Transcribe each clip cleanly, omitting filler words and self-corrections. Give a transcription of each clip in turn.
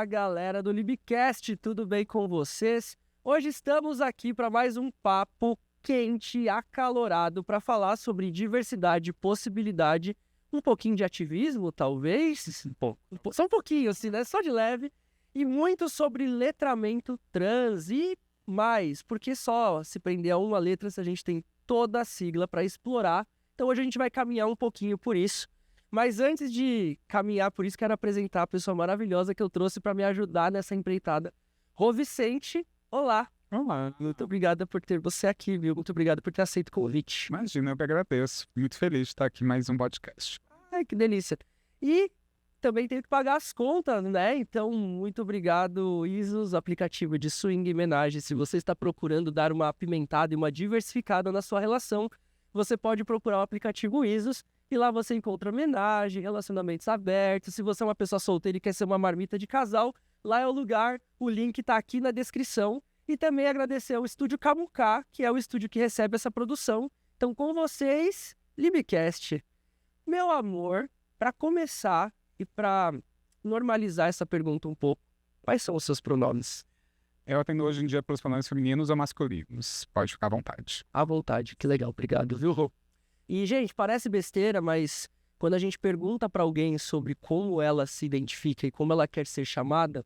Olá, galera do Libcast, tudo bem com vocês? Hoje estamos aqui para mais um papo quente, acalorado, para falar sobre diversidade, possibilidade, um pouquinho de ativismo, talvez, só um pouquinho, assim, né? Só de leve, e muito sobre letramento trans e mais, porque só se prender a uma letra se a gente tem toda a sigla para explorar. Então hoje a gente vai caminhar um pouquinho por isso. Mas antes de caminhar por isso, quero apresentar a pessoa maravilhosa que eu trouxe para me ajudar nessa empreitada. Rô Vicente, olá. Olá. Muito obrigada por ter você aqui, viu? Muito obrigado por ter aceito o convite. Imagina, eu que agradeço. Muito feliz de estar aqui em mais um podcast. Ai, que delícia. E também tenho que pagar as contas, né? Então, muito obrigado, Isos, aplicativo de swing e homenagem. Se você está procurando dar uma apimentada e uma diversificada na sua relação, você pode procurar o aplicativo Isos. E lá você encontra homenagem, relacionamentos abertos. Se você é uma pessoa solteira e quer ser uma marmita de casal, lá é o lugar. O link está aqui na descrição. E também agradecer ao Estúdio Camucá, que é o estúdio que recebe essa produção. Então, com vocês, Libcast. Meu amor, para começar e para normalizar essa pergunta um pouco, quais são os seus pronomes? Eu atendo hoje em dia pelos pronomes femininos ou masculinos. Pode ficar à vontade. À vontade, que legal, obrigado, viu, Rô? E, gente, parece besteira, mas quando a gente pergunta para alguém sobre como ela se identifica e como ela quer ser chamada,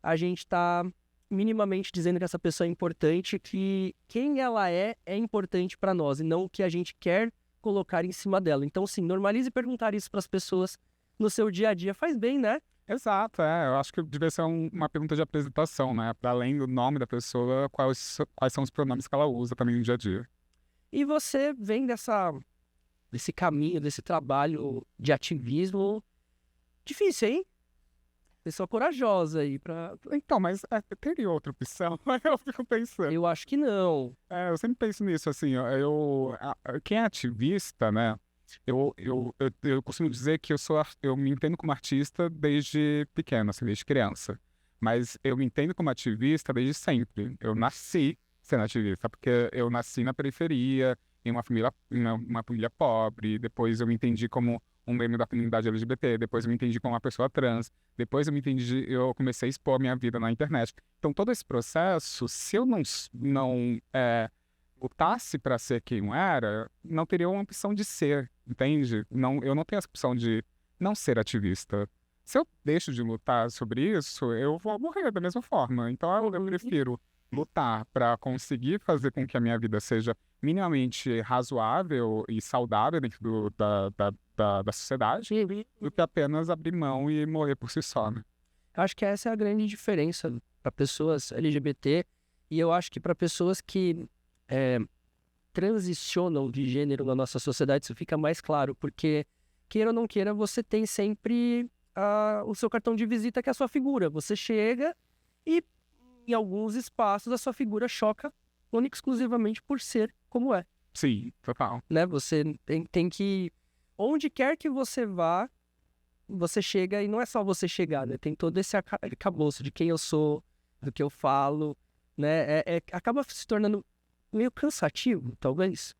a gente está minimamente dizendo que essa pessoa é importante, que quem ela é importante para nós e não o que a gente quer colocar em cima dela. Então, sim, normalize perguntar isso para as pessoas no seu dia a dia. Faz bem, né? Exato, eu acho que devia ser uma pergunta de apresentação, né? Para além do nome da pessoa, quais são os pronomes que ela usa também no dia a dia. E você vem desse caminho, desse trabalho de ativismo difícil, hein? Pessoa corajosa aí pra... Então, mas teria outra opção? Eu fico pensando. Eu acho que não. Eu sempre penso nisso, assim, quem é ativista, né? Eu costumo dizer que eu me entendo como artista desde pequeno, assim, desde criança. Mas eu me entendo como ativista desde sempre. Eu nasci sendo ativista, porque eu nasci na periferia, em uma família pobre, depois eu me entendi como um membro da comunidade LGBT, depois eu me entendi como uma pessoa trans, depois eu comecei a expor minha vida na internet. Então todo esse processo, se eu não lutasse para ser quem eu era, não teria uma opção de ser, entende? Eu não tenho essa opção de não ser ativista. Se eu deixo de lutar sobre isso, eu vou morrer da mesma forma. Então eu prefiro lutar para conseguir fazer com que a minha vida seja minimamente razoável e saudável dentro da sociedade, do que apenas abrir mão e morrer por si só, né? Eu acho que essa é a grande diferença para pessoas LGBT e eu acho que para pessoas que transicionam de gênero na nossa sociedade isso fica mais claro, porque queira ou não queira, você tem sempre o seu cartão de visita que é a sua figura. Você chega e em alguns espaços a sua figura choca única e exclusivamente por ser como é. Sim, total. Né? Você tem que... Onde quer que você vá, você chega e não é só você chegar, né? Tem todo esse arcabouço de quem eu sou, do que eu falo, né? Acaba se tornando meio cansativo, talvez.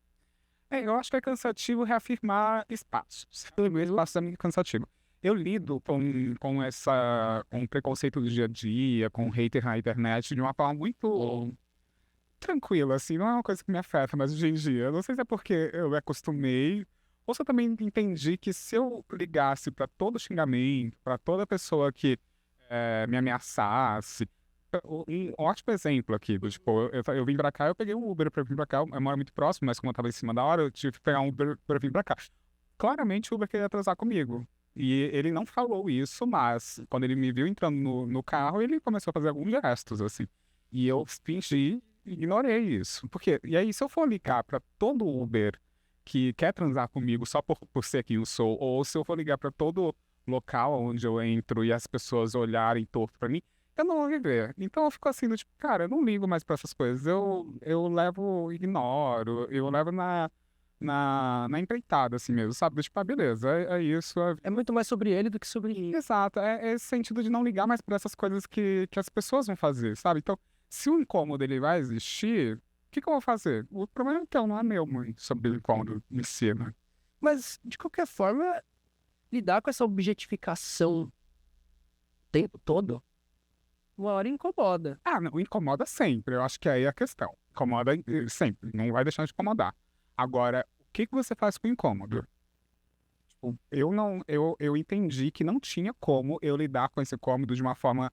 Eu acho que é cansativo reafirmar espaços. O espaço é muito cansativo. Eu lido com o preconceito do dia a dia, com hater na internet, de uma forma muito tranquila, assim. Não é uma coisa que me afeta, mas hoje em dia, não sei se é porque eu me acostumei, ou se eu também entendi que se eu ligasse para todo xingamento, para toda pessoa que me ameaçasse. Um ótimo exemplo aqui, tipo, eu vim pra cá, eu peguei um Uber pra vir pra cá, eu moro muito próximo, mas como eu tava em cima da hora, eu tive que pegar um Uber pra vir pra cá. Claramente o Uber queria atrasar comigo. E ele não falou isso, mas quando ele me viu entrando no carro, ele começou a fazer alguns gestos, assim. E eu fingi, ignorei isso. E aí, se eu for ligar pra todo Uber que quer transar comigo só por ser quem eu sou, ou se eu for ligar pra todo local onde eu entro e as pessoas olharem torto pra mim, eu não vou viver. Então eu fico assim, tipo, cara, eu não ligo mais pra essas coisas. Eu ignoro, eu levo na empreitada, assim mesmo, sabe? Tipo, beleza, é isso. É muito mais sobre ele do que sobre mim. Exato, é esse sentido de não ligar mais pra essas coisas que as pessoas vão fazer, sabe? Então, se o incômodo ele vai existir, o que eu vou fazer? O problema então não é meu, mãe, sobre o incômodo em si, né? Mas, de qualquer forma, lidar com essa objetificação o tempo todo uma hora incomoda. Ah, não, incomoda sempre. Eu acho que aí é a questão. Incomoda sempre, não vai deixar de incomodar. Agora, o que que você faz com o incômodo? Tipo, eu entendi que não tinha como eu lidar com esse incômodo de uma forma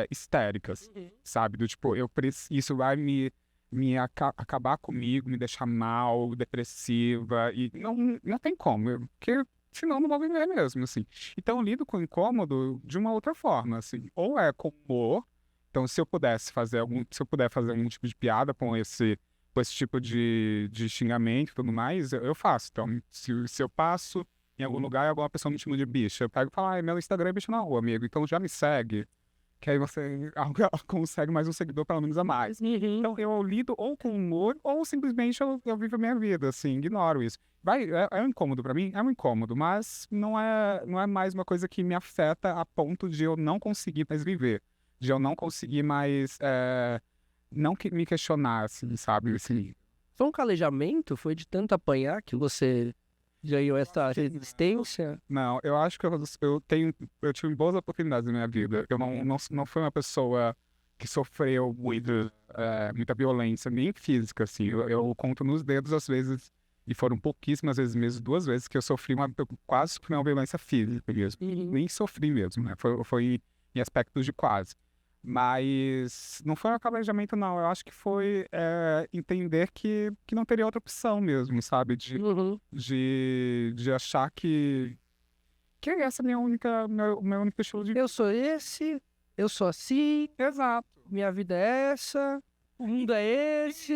histérica, assim, sabe? Do tipo, isso vai acabar comigo, me deixar mal, depressiva, e não tem como, porque senão eu não vou viver mesmo, assim. Então eu lido com o incômodo de uma outra forma, assim. Ou é com humor, então se eu puder fazer algum tipo de piada com esse tipo de xingamento e tudo mais, eu faço. Então, se eu passo em algum lugar e alguma pessoa me chama de bicha, eu pego e falo, ai, meu Instagram é bicha na rua, amigo, então já me segue, que aí você consegue mais um seguidor, pelo menos a mais. Então, eu lido ou com humor, ou simplesmente eu vivo a minha vida, assim, ignoro isso. É um incômodo pra mim? É um incômodo, mas não é mais uma coisa que me afeta a ponto de eu não conseguir mais viver, de eu não conseguir mais, me questionar, assim, sabe? Assim, Foi um calejamento? Foi de tanto apanhar que você ganhou essa resistência? não, eu acho que eu tive boas oportunidades na minha vida. Eu não fui uma pessoa que sofreu muita violência, nem física, assim. Eu conto nos dedos, às vezes, e foram pouquíssimas vezes mesmo, 2 vezes, que eu quase sofri uma violência física mesmo. Nem sofri mesmo, né? Foi em aspectos de quase. Mas não foi um acalejamento, não. Eu acho que foi entender que não teria outra opção mesmo, sabe? De achar que essa é a meu único estilo de vida. Eu sou esse, eu sou assim, Exato. minha vida é essa, o mundo é esse.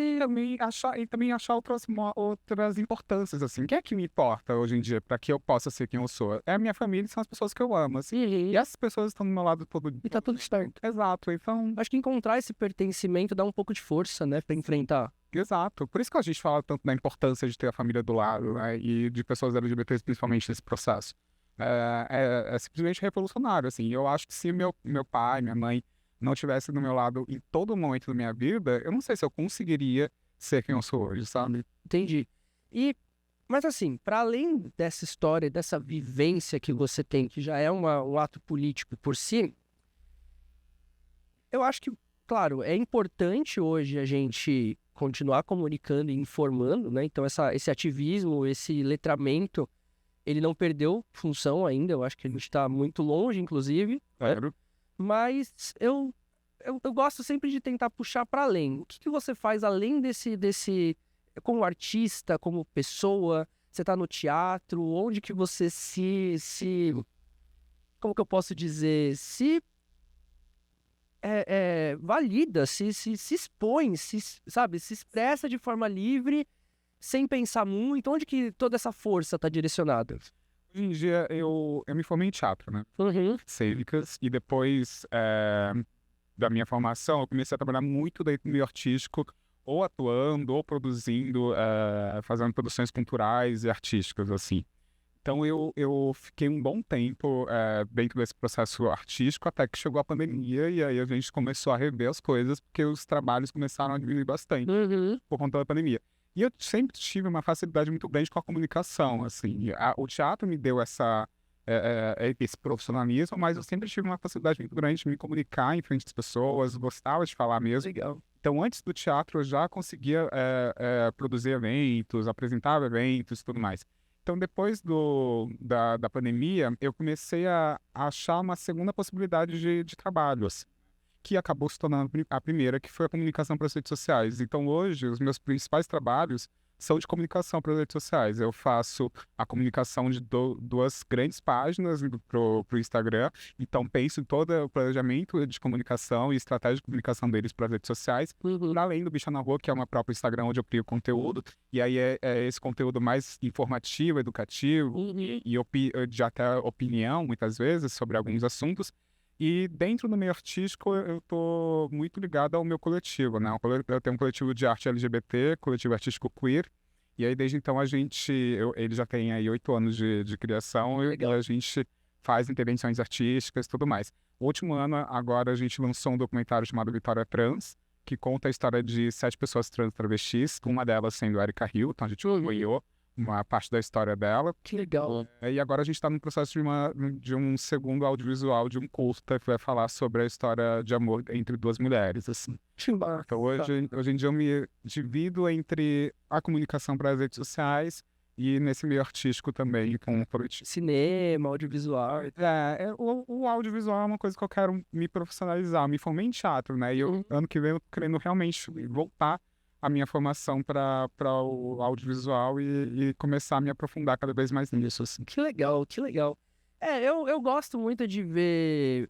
E também achar outras importâncias, assim. O que é que me importa hoje em dia para que eu possa ser quem eu sou? É a minha família e são as pessoas que eu amo, assim. E essas pessoas estão do meu lado todo dia. E tá tudo certo. Exato. Então, Acho que encontrar esse pertencimento dá um pouco de força, né, pra enfrentar. exato. Por isso que a gente fala tanto da importância de ter a família do lado, né? E de pessoas LGBTs, principalmente nesse processo. É simplesmente revolucionário, assim. Eu acho que se meu pai, minha mãe não tivessem do meu lado em todo momento da minha vida, eu não sei se eu conseguiria ser quem eu sou hoje, sabe? Entendi. Mas assim, para além dessa história, dessa vivência que você tem, que já é um ato político por si, eu acho que, claro, é importante hoje a gente continuar comunicando e informando, né? Então esse ativismo, esse letramento, ele não perdeu função ainda, eu acho que a gente está muito longe, inclusive, né? Claro. Mas eu gosto sempre de tentar puxar para além. O que você faz além desse como artista, como pessoa? Você está no teatro? Onde que você como que eu posso dizer? Se valida, se expõe, sabe? Se expressa de forma livre, sem pensar muito. Onde que toda essa força está direcionada? Hoje em dia eu me formei em teatro, né? Uhum. Cênicas, e depois da minha formação eu comecei a trabalhar muito dentro do meio artístico, ou atuando, ou produzindo, fazendo produções culturais e artísticas, assim. Então eu fiquei um bom tempo dentro desse processo artístico até que chegou a pandemia e aí a gente começou a rever as coisas porque os trabalhos começaram a diminuir bastante por conta da pandemia. E eu sempre tive uma facilidade muito grande com a comunicação, assim. O teatro me deu esse profissionalismo, mas eu sempre tive uma facilidade muito grande de me comunicar em frente às pessoas, gostava de falar mesmo. Legal. Então, antes do teatro, eu já conseguia produzir eventos, apresentar eventos e tudo mais. Então, depois da pandemia, eu comecei a achar uma segunda possibilidade de trabalho, assim, que acabou se tornando a primeira, que foi a comunicação para as redes sociais. Então, hoje, os meus principais trabalhos são de comunicação para as redes sociais. Eu faço a comunicação de 2 grandes páginas pro Instagram, então penso em todo o planejamento de comunicação e estratégia de comunicação deles para as redes sociais, além do Bicha na Rua, que é uma própria Instagram onde eu crio conteúdo, e aí é esse conteúdo mais informativo, educativo, e de até opinião, muitas vezes, sobre alguns assuntos. E dentro do meio artístico, eu tô muito ligado ao meu coletivo, né? Eu tenho um coletivo de arte LGBT, coletivo artístico queer, e aí desde então ele já tem aí 8 anos de criação, e a gente faz intervenções artísticas e tudo mais. No último ano, agora, a gente lançou um documentário chamado Vitória Trans, que conta a história de 7 pessoas trans travestis, uma delas sendo Erika Hill, então a gente apoiou uma parte da história dela. Que legal. E agora a gente está no processo de um segundo audiovisual, de um curta que vai falar sobre a história de amor entre duas mulheres, assim. Então hoje em dia eu me divido entre a comunicação para as redes sociais e nesse meio artístico também, com o coletivo. Cinema, audiovisual. O audiovisual é uma coisa que eu quero me profissionalizar. Eu me formei em teatro, né? E eu, ano que vem, eu tô querendo realmente voltar a minha formação para o audiovisual e começar a me aprofundar cada vez mais nisso, assim. Que legal, que legal. Eu gosto muito de ver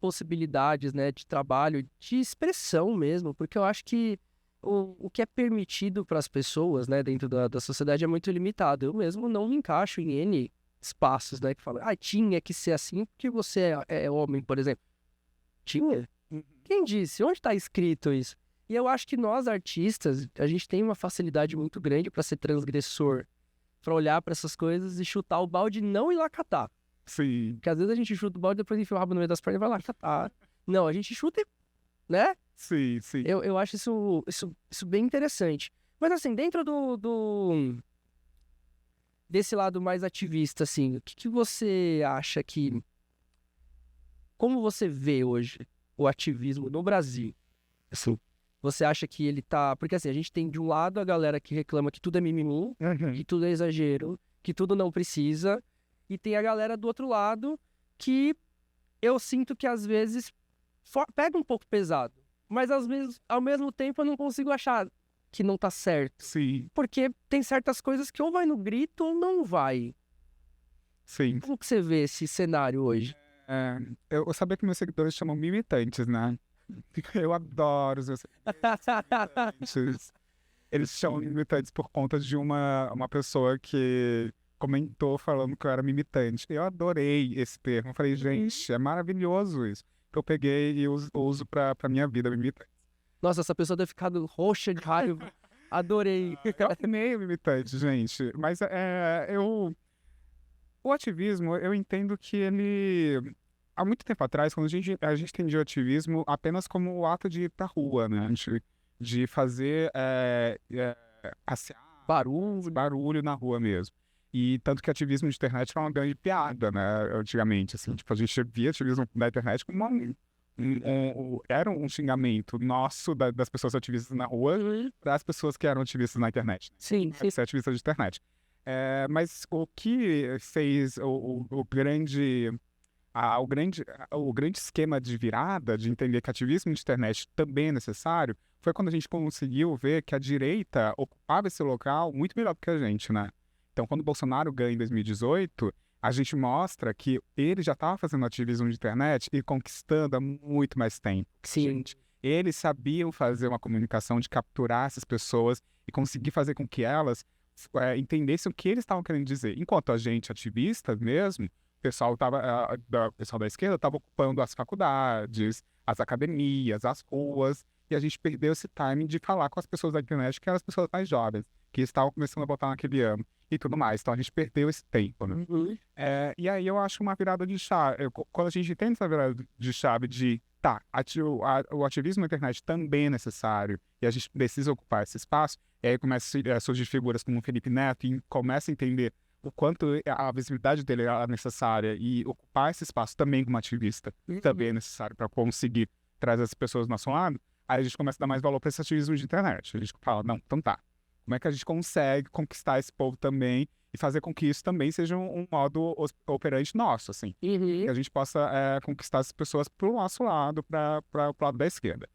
possibilidades, né, de trabalho, de expressão mesmo, porque eu acho que o que é permitido para as pessoas, né, dentro da sociedade é muito limitado. Eu mesmo não me encaixo em N espaços, né, que falam, tinha que ser assim porque você é homem, por exemplo. Tinha? Quem disse? Onde está escrito isso? E eu acho que nós, artistas, a gente tem uma facilidade muito grande para ser transgressor, para olhar para essas coisas e chutar o balde e não ir lá catar. Sim. Porque às vezes a gente chuta o balde e depois enfia o rabo no meio das pernas e vai lá catar. Não, a gente chuta e... né? Sim. Eu acho isso bem interessante. Mas assim, dentro desse lado mais ativista, assim, o que você acha que... Como você vê hoje o ativismo no Brasil? Assim, você acha que ele tá... Porque assim, a gente tem de um lado a galera que reclama que tudo é mimimi, que tudo é exagero, que tudo não precisa. E tem a galera do outro lado que eu sinto que às vezes pega um pouco pesado. Mas às vezes, ao mesmo tempo, eu não consigo achar que não tá certo. Sim. Porque tem certas coisas que ou vai no grito ou não vai. Sim. Como que você vê esse cenário hoje? Eu sabia que meus seguidores chamam militantes, né? Eu adoro os meus seguidores. Eles chamam militantes por conta de uma pessoa que comentou falando que eu era militante. Eu adorei esse termo. Eu falei, gente, é maravilhoso isso. Então eu peguei e uso pra minha vida, militante. Nossa, essa pessoa deve ficar roxa de raiva. Adorei. Eu amei o militante, gente. Mas o ativismo, eu entendo que ele... Há muito tempo atrás, quando a gente entendia o ativismo apenas como o ato de ir pra rua, né? De fazer passear, barulho na rua mesmo. E tanto que ativismo de internet era uma grande piada, né? Antigamente, assim. Tipo, a gente via ativismo da internet como era um xingamento nosso das pessoas ativistas na rua para as pessoas que eram ativistas na internet. Sim. Ser ativista de internet. Mas o que fez o grande esquema de virada, de entender que ativismo de internet também é necessário, foi quando a gente conseguiu ver que a direita ocupava esse local muito melhor do que a gente, né? Então, quando o Bolsonaro ganha em 2018, a gente mostra que ele já estava fazendo ativismo de internet e conquistando há muito mais tempo. Sim. Eles sabiam fazer uma comunicação de capturar essas pessoas e conseguir fazer com que elas entendessem o que eles estavam querendo dizer. Enquanto a gente, ativista mesmo, o pessoal da esquerda estava ocupando as faculdades, as academias, as ruas, e a gente perdeu esse timing de falar com as pessoas da internet, que eram as pessoas mais jovens, que estavam começando a votar naquele ano e tudo mais. Então a gente perdeu esse tempo, né? E aí eu acho uma virada de chave. Quando a gente tem essa virada de chave de o ativismo na internet também é necessário e a gente precisa ocupar esse espaço, e aí começa a surgir figuras como o Felipe Neto e começa a entender o quanto a visibilidade dele é necessária e ocupar esse espaço também como ativista também é necessário para conseguir trazer as pessoas do nosso lado, aí a gente começa a dar mais valor para esse ativismo de internet. A gente fala, não, então tá. Como é que a gente consegue conquistar esse povo também e fazer com que isso também seja um modo operante nosso, assim. Que a gente possa conquistar as pessoas pro nosso lado, para o lado da esquerda.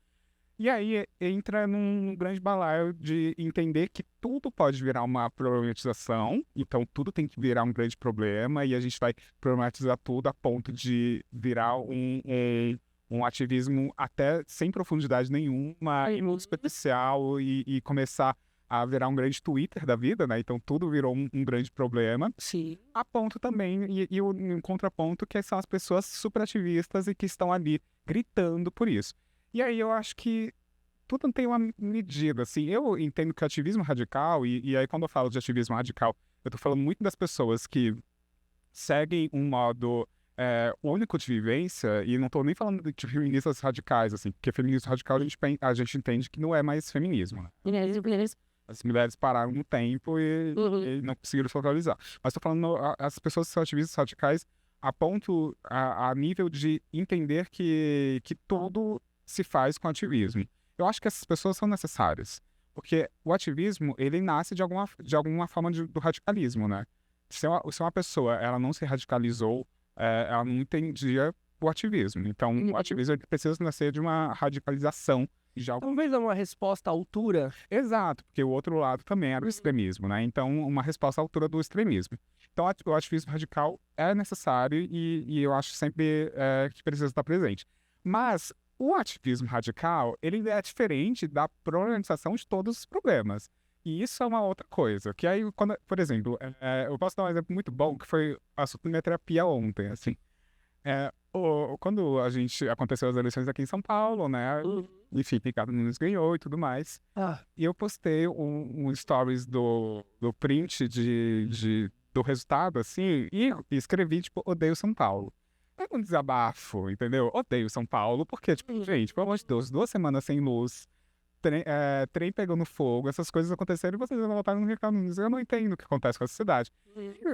E aí entra num grande balaio de entender que tudo pode virar uma problematização, então tudo tem que virar um grande problema e a gente vai problematizar tudo a ponto de virar um ativismo até sem profundidade nenhuma, muito superficial e começar a virar um grande Twitter da vida, né? Então tudo virou um grande problema. Sim. A ponto também, e um contraponto, que são as pessoas superativistas e que estão ali gritando por isso. E aí eu acho que tudo tem uma medida, assim. Eu entendo que o ativismo radical, e aí quando eu falo de ativismo radical, eu tô falando muito das pessoas que seguem um modo único de vivência, e não tô nem falando de feministas radicais, assim, porque feminismo radical a gente entende que não é mais feminismo, né? As mulheres pararam no tempo e não conseguiram se localizar. Mas tô falando, as pessoas que são ativistas radicais a ponto, a nível de entender que tudo se faz com ativismo. Eu acho que essas pessoas são necessárias. Porque o ativismo, ele nasce de alguma forma do radicalismo, né? Se uma pessoa ela não se radicalizou, ela não entendia o ativismo. Então, o ativismo ele precisa nascer de uma radicalização. Talvez uma resposta à altura. Exato, porque o outro lado também era o extremismo, né? Então, uma resposta à altura do extremismo. Então, o ativismo radical é necessário e eu acho sempre que precisa estar presente. Mas o ativismo radical, ele é diferente da problematização de todos os problemas. E isso é uma outra coisa. Que aí, por exemplo, eu posso dar um exemplo muito bom, que foi a minha terapia ontem, assim. Quando aconteceu as eleições aqui em São Paulo, né? Enfim, Ricardo Nunes ganhou e tudo mais. E eu postei um stories do print do resultado, assim, e escrevi, tipo, odeio São Paulo. É um desabafo, entendeu? Odeio São Paulo, porque, tipo, gente, pelo amor de Deus, 2 semanas sem luz, trem pegando fogo, essas coisas aconteceram e vocês vão voltar no Ricardo Nunes. Eu não entendo o que acontece com essa cidade.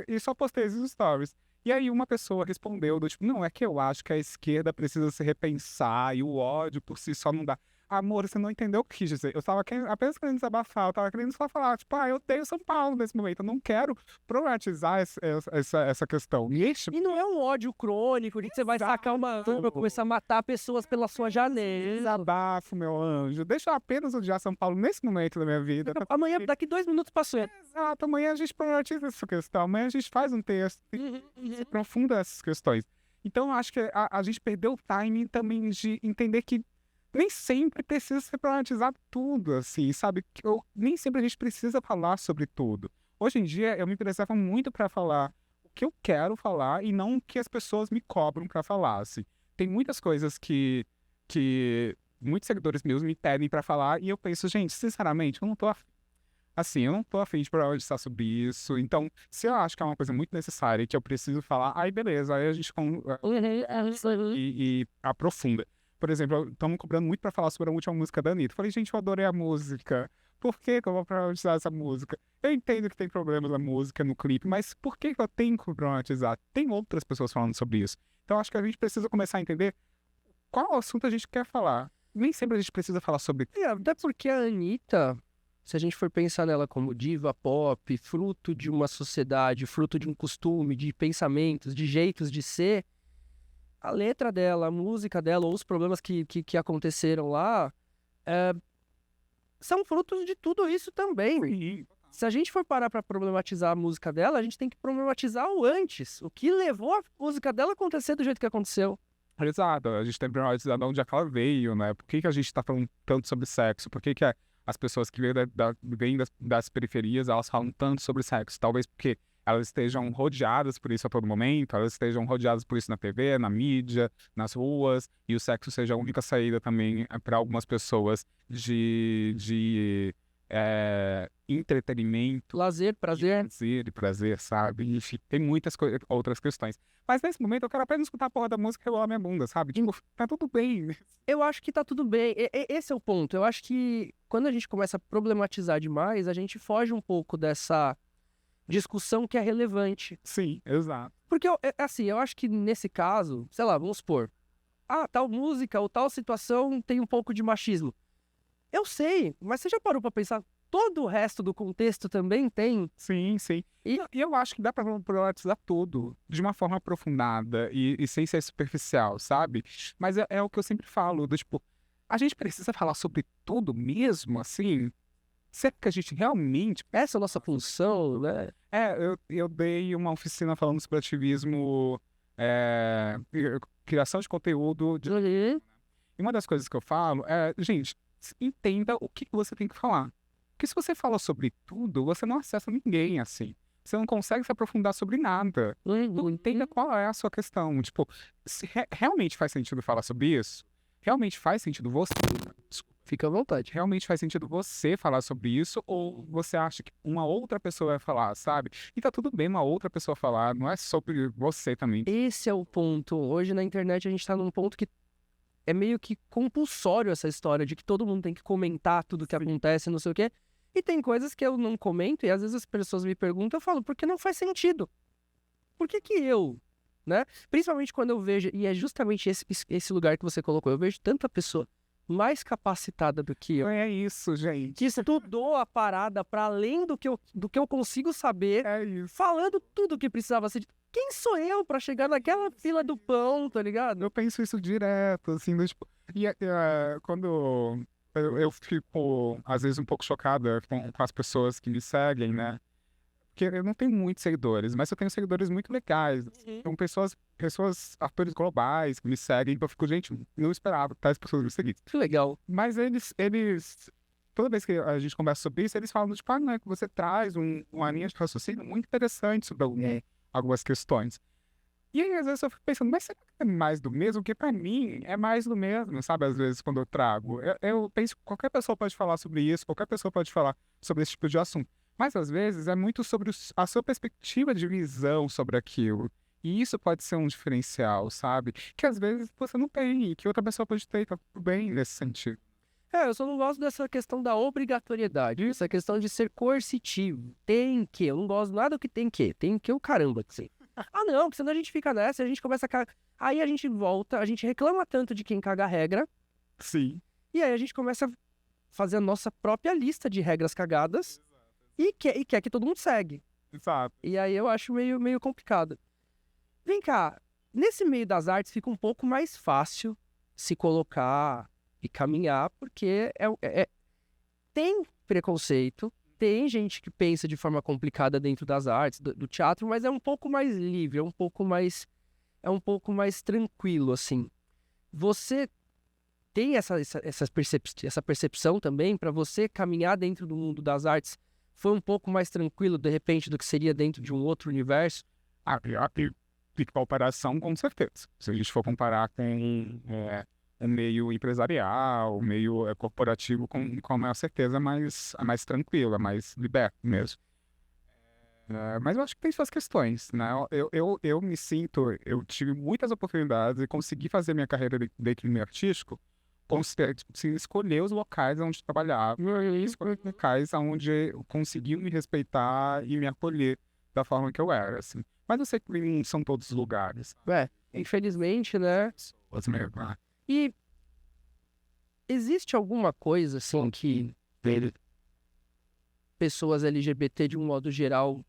E só postei esses stories. E aí uma pessoa respondeu do tipo, não, é que eu acho que a esquerda precisa se repensar e o ódio por si só não dá. Amor, você não entendeu o que quis dizer. Eu tava apenas querendo desabafar, eu tava querendo só falar, tipo, eu odeio São Paulo nesse momento, eu não quero problematizar essa questão. E não é um ódio crônico, de que você vai sacar uma arma, começar a matar pessoas pela sua janela. Desabafo, meu anjo. Deixa eu apenas odiar São Paulo nesse momento da minha vida. Amanhã, daqui 2 minutos passou. Exato, amanhã a gente problematiza essa questão, amanhã a gente faz um texto e se aprofunda essas questões. Então eu acho que a gente perdeu o timing também de entender que nem sempre precisa se problematizar tudo, assim, sabe? Nem sempre a gente precisa falar sobre tudo. Hoje em dia, eu me preservo muito para falar o que eu quero falar e não o que as pessoas me cobram para falar, assim. Tem muitas coisas que muitos seguidores meus me pedem para falar e eu penso, gente, sinceramente, eu não tô eu não tô afim de problematizar sobre isso. Então, se eu acho que é uma coisa muito necessária e que eu preciso falar, aí beleza, aí a gente e aprofunda. Por exemplo, estamos cobrando muito pra falar sobre a última música da Anitta. Falei, gente, eu adorei a música. Por que eu vou problematizar essa música? Eu entendo que tem problemas na música, no clipe, mas por que eu tenho que problematizar? Tem outras pessoas falando sobre isso. Então, acho que a gente precisa começar a entender qual assunto a gente quer falar. Nem sempre a gente precisa falar sobre... Até porque a Anitta, se a gente for pensar nela como diva pop, fruto de uma sociedade, fruto de um costume, de pensamentos, de jeitos de ser... A letra dela, a música dela, ou os problemas que aconteceram lá, são frutos de tudo isso também. Se a gente for parar para problematizar a música dela, a gente tem que problematizar o antes. O que levou a música dela a acontecer do jeito que aconteceu. Exato, a gente tem que problematizar de onde é que ela veio, né? Por que a gente tá falando tanto sobre sexo? Por que as pessoas que vêm das periferias, elas falam tanto sobre sexo? Talvez porque elas estejam rodeadas por isso a todo momento, elas estejam rodeadas por isso na TV, na mídia, nas ruas, e o sexo seja a única saída também para algumas pessoas de entretenimento. Lazer, prazer. Lazer e prazer, sabe? Enfim, tem muitas outras questões. Mas nesse momento eu quero apenas escutar a porra da música e rebolar minha bunda, sabe? Tipo, tá tudo bem. Eu acho que tá tudo bem. Esse é o ponto. Eu acho que quando a gente começa a problematizar demais, a gente foge um pouco dessa discussão que é relevante. Sim, exato. Porque, assim, eu acho que nesse caso, sei lá, vamos supor, tal música ou tal situação tem um pouco de machismo. Eu sei, mas você já parou pra pensar, todo o resto do contexto também tem? Sim, sim. E eu acho que dá pra problematizar tudo de uma forma aprofundada e sem ser superficial, sabe? Mas é o que eu sempre falo, tipo, a gente precisa falar sobre tudo mesmo, assim? Será que a gente realmente... Essa é a nossa função, né? Eu dei uma oficina falando sobre ativismo, criação de conteúdo. E uma das coisas que eu falo é, gente, entenda o que você tem que falar. Porque se você fala sobre tudo, você não acessa ninguém, assim. Você não consegue se aprofundar sobre nada. Então, entenda qual é a sua questão. Tipo, se realmente faz sentido falar sobre isso? Realmente faz sentido você... Fica à vontade. Realmente faz sentido você falar sobre isso ou você acha que uma outra pessoa vai falar, sabe? E tá tudo bem uma outra pessoa falar, não é sobre você também. Esse é o ponto. Hoje na internet a gente tá num ponto que é meio que compulsório essa história de que todo mundo tem que comentar tudo que acontece, não sei o quê. E tem coisas que eu não comento e às vezes as pessoas me perguntam, eu falo, porque não faz sentido. Por que eu, né? Principalmente quando eu vejo, e é justamente esse lugar que você colocou, eu vejo tanta pessoa mais capacitada do que eu, É isso, gente. que estudou a parada para além do que eu consigo saber, É isso. falando tudo o que precisava ser dito. Quem sou eu para chegar naquela fila do pão, tá ligado? Eu penso isso direto, assim, tipo... Quando eu fico, às vezes, um pouco chocada com as pessoas que me seguem, né? Porque eu não tenho muitos seguidores, mas eu tenho seguidores muito legais. São atores globais que me seguem, então eu fico, gente, não esperava que tais pessoas me seguissem. Que legal. Mas eles, toda vez que a gente conversa sobre isso, eles falam, tipo, né, que você traz uma linha de raciocínio muito interessante sobre algumas questões. E aí, às vezes, eu fico pensando, mas será que é mais do mesmo? Porque pra mim, é mais do mesmo, sabe? Às vezes, quando eu trago. Eu penso que qualquer pessoa pode falar sobre isso, qualquer pessoa pode falar sobre esse tipo de assunto. Mas, às vezes, é muito sobre a sua perspectiva de visão sobre aquilo. E isso pode ser um diferencial, sabe? Que, às vezes, você não tem, e que outra pessoa pode ter, tá tudo bem nesse sentido. Eu só não gosto dessa questão da obrigatoriedade, essa questão de ser coercitivo. Tem que, eu não gosto nada do que tem que o caramba, assim. Não, porque senão a gente fica nessa, a gente começa a cagar. Aí a gente volta, a gente reclama tanto de quem caga a regra, Sim. e aí a gente começa a fazer a nossa própria lista de regras cagadas e quer que todo mundo segue. Exato. E aí eu acho meio complicado. Vem cá, nesse meio das artes fica um pouco mais fácil se colocar e caminhar, porque tem preconceito, tem gente que pensa de forma complicada dentro das artes, do teatro, mas é um pouco mais livre, é um pouco mais tranquilo, assim. Você tem essa percepção também, para você caminhar dentro do mundo das artes, foi um pouco mais tranquilo, de repente, do que seria dentro de um outro universo? De comparação, com certeza. Se a gente for comparar com o meio empresarial, o meio corporativo, com a maior certeza é mais tranquilo, é mais liberto mesmo. Mas eu acho que tem suas questões, né? Eu me sinto, eu tive muitas oportunidades e consegui fazer minha carreira dentro do meio artístico, escolher os locais onde trabalhar, escolher os locais onde conseguiam me respeitar e me acolher da forma que eu era, assim. Mas eu sei que não são todos os lugares. Infelizmente, né? E existe alguma coisa, assim, que pessoas LGBT, de um modo geral,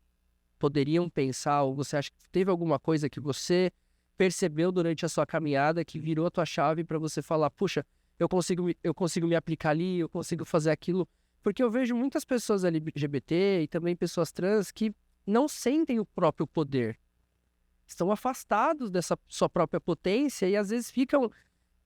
poderiam pensar, ou você acha que teve alguma coisa que você percebeu durante a sua caminhada que virou a tua chave para você falar, puxa, eu consigo me aplicar ali, eu consigo fazer aquilo? Porque eu vejo muitas pessoas LGBT e também pessoas trans que não sentem o próprio poder. Estão afastados dessa sua própria potência e às vezes ficam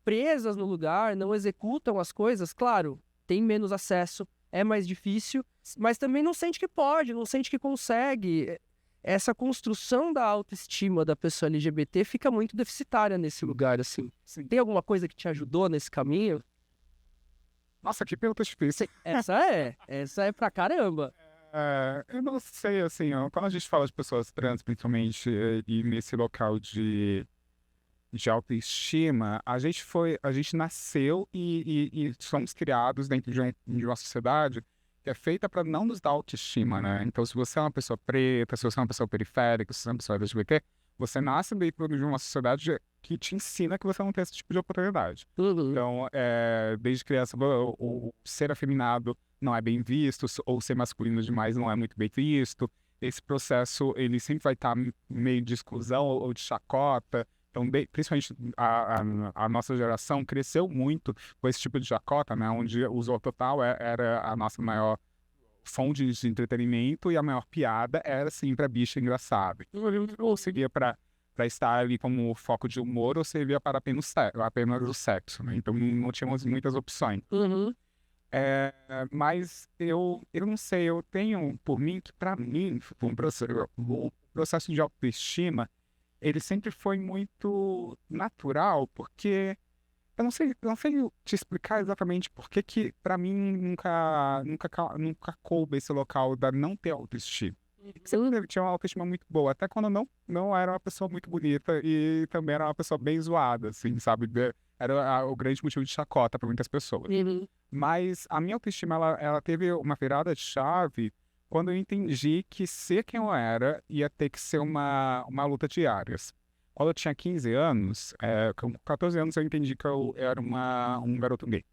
presas no lugar, não executam as coisas. Claro, tem menos acesso, é mais difícil, mas também não sente que pode, não sente que consegue. Essa construção da autoestima da pessoa LGBT fica muito deficitária nesse lugar, assim. Sim. Tem alguma coisa que te ajudou nesse caminho? Nossa, que pergunta difícil. Essa é pra caramba. Eu não sei, assim, quando a gente fala de pessoas trans, principalmente, e nesse local de autoestima, a gente nasceu e somos criados dentro de uma sociedade que é feita para não nos dar autoestima, né? Então, se você é uma pessoa preta, se você é uma pessoa periférica, se você é uma pessoa LGBT, você nasce dentro de uma sociedade que te ensina que você não tem esse tipo de oportunidade. Então, desde criança, o ser afeminado não é bem visto, ou ser masculino demais não é muito bem visto. Esse processo, ele sempre vai estar meio de exclusão ou de chacota. Então, principalmente a nossa geração cresceu muito com esse tipo de chacota, né? Onde o Zorro Total era a nossa maior fonte de entretenimento e a maior piada era sempre a bicha engraçada. Ou servia para estar ali como foco de humor ou servia para apenas o sexo, né? Então, não tínhamos muitas opções. Mas eu não sei, eu tenho por mim que, para mim, o processo de autoestima, ele sempre foi muito natural, porque eu não sei te explicar exatamente por que para mim nunca coube esse local da não ter autoestima. Sempre tinha uma autoestima muito boa, até quando eu não era uma pessoa muito bonita e também era uma pessoa bem zoada, assim, sabe? era o grande motivo de chacota para muitas pessoas. Mas a minha autoestima, ela teve uma virada de chave quando eu entendi que ser quem eu era ia ter que ser uma luta diária. Quando eu tinha 15 anos, com 14 anos eu entendi que eu era um garoto gay.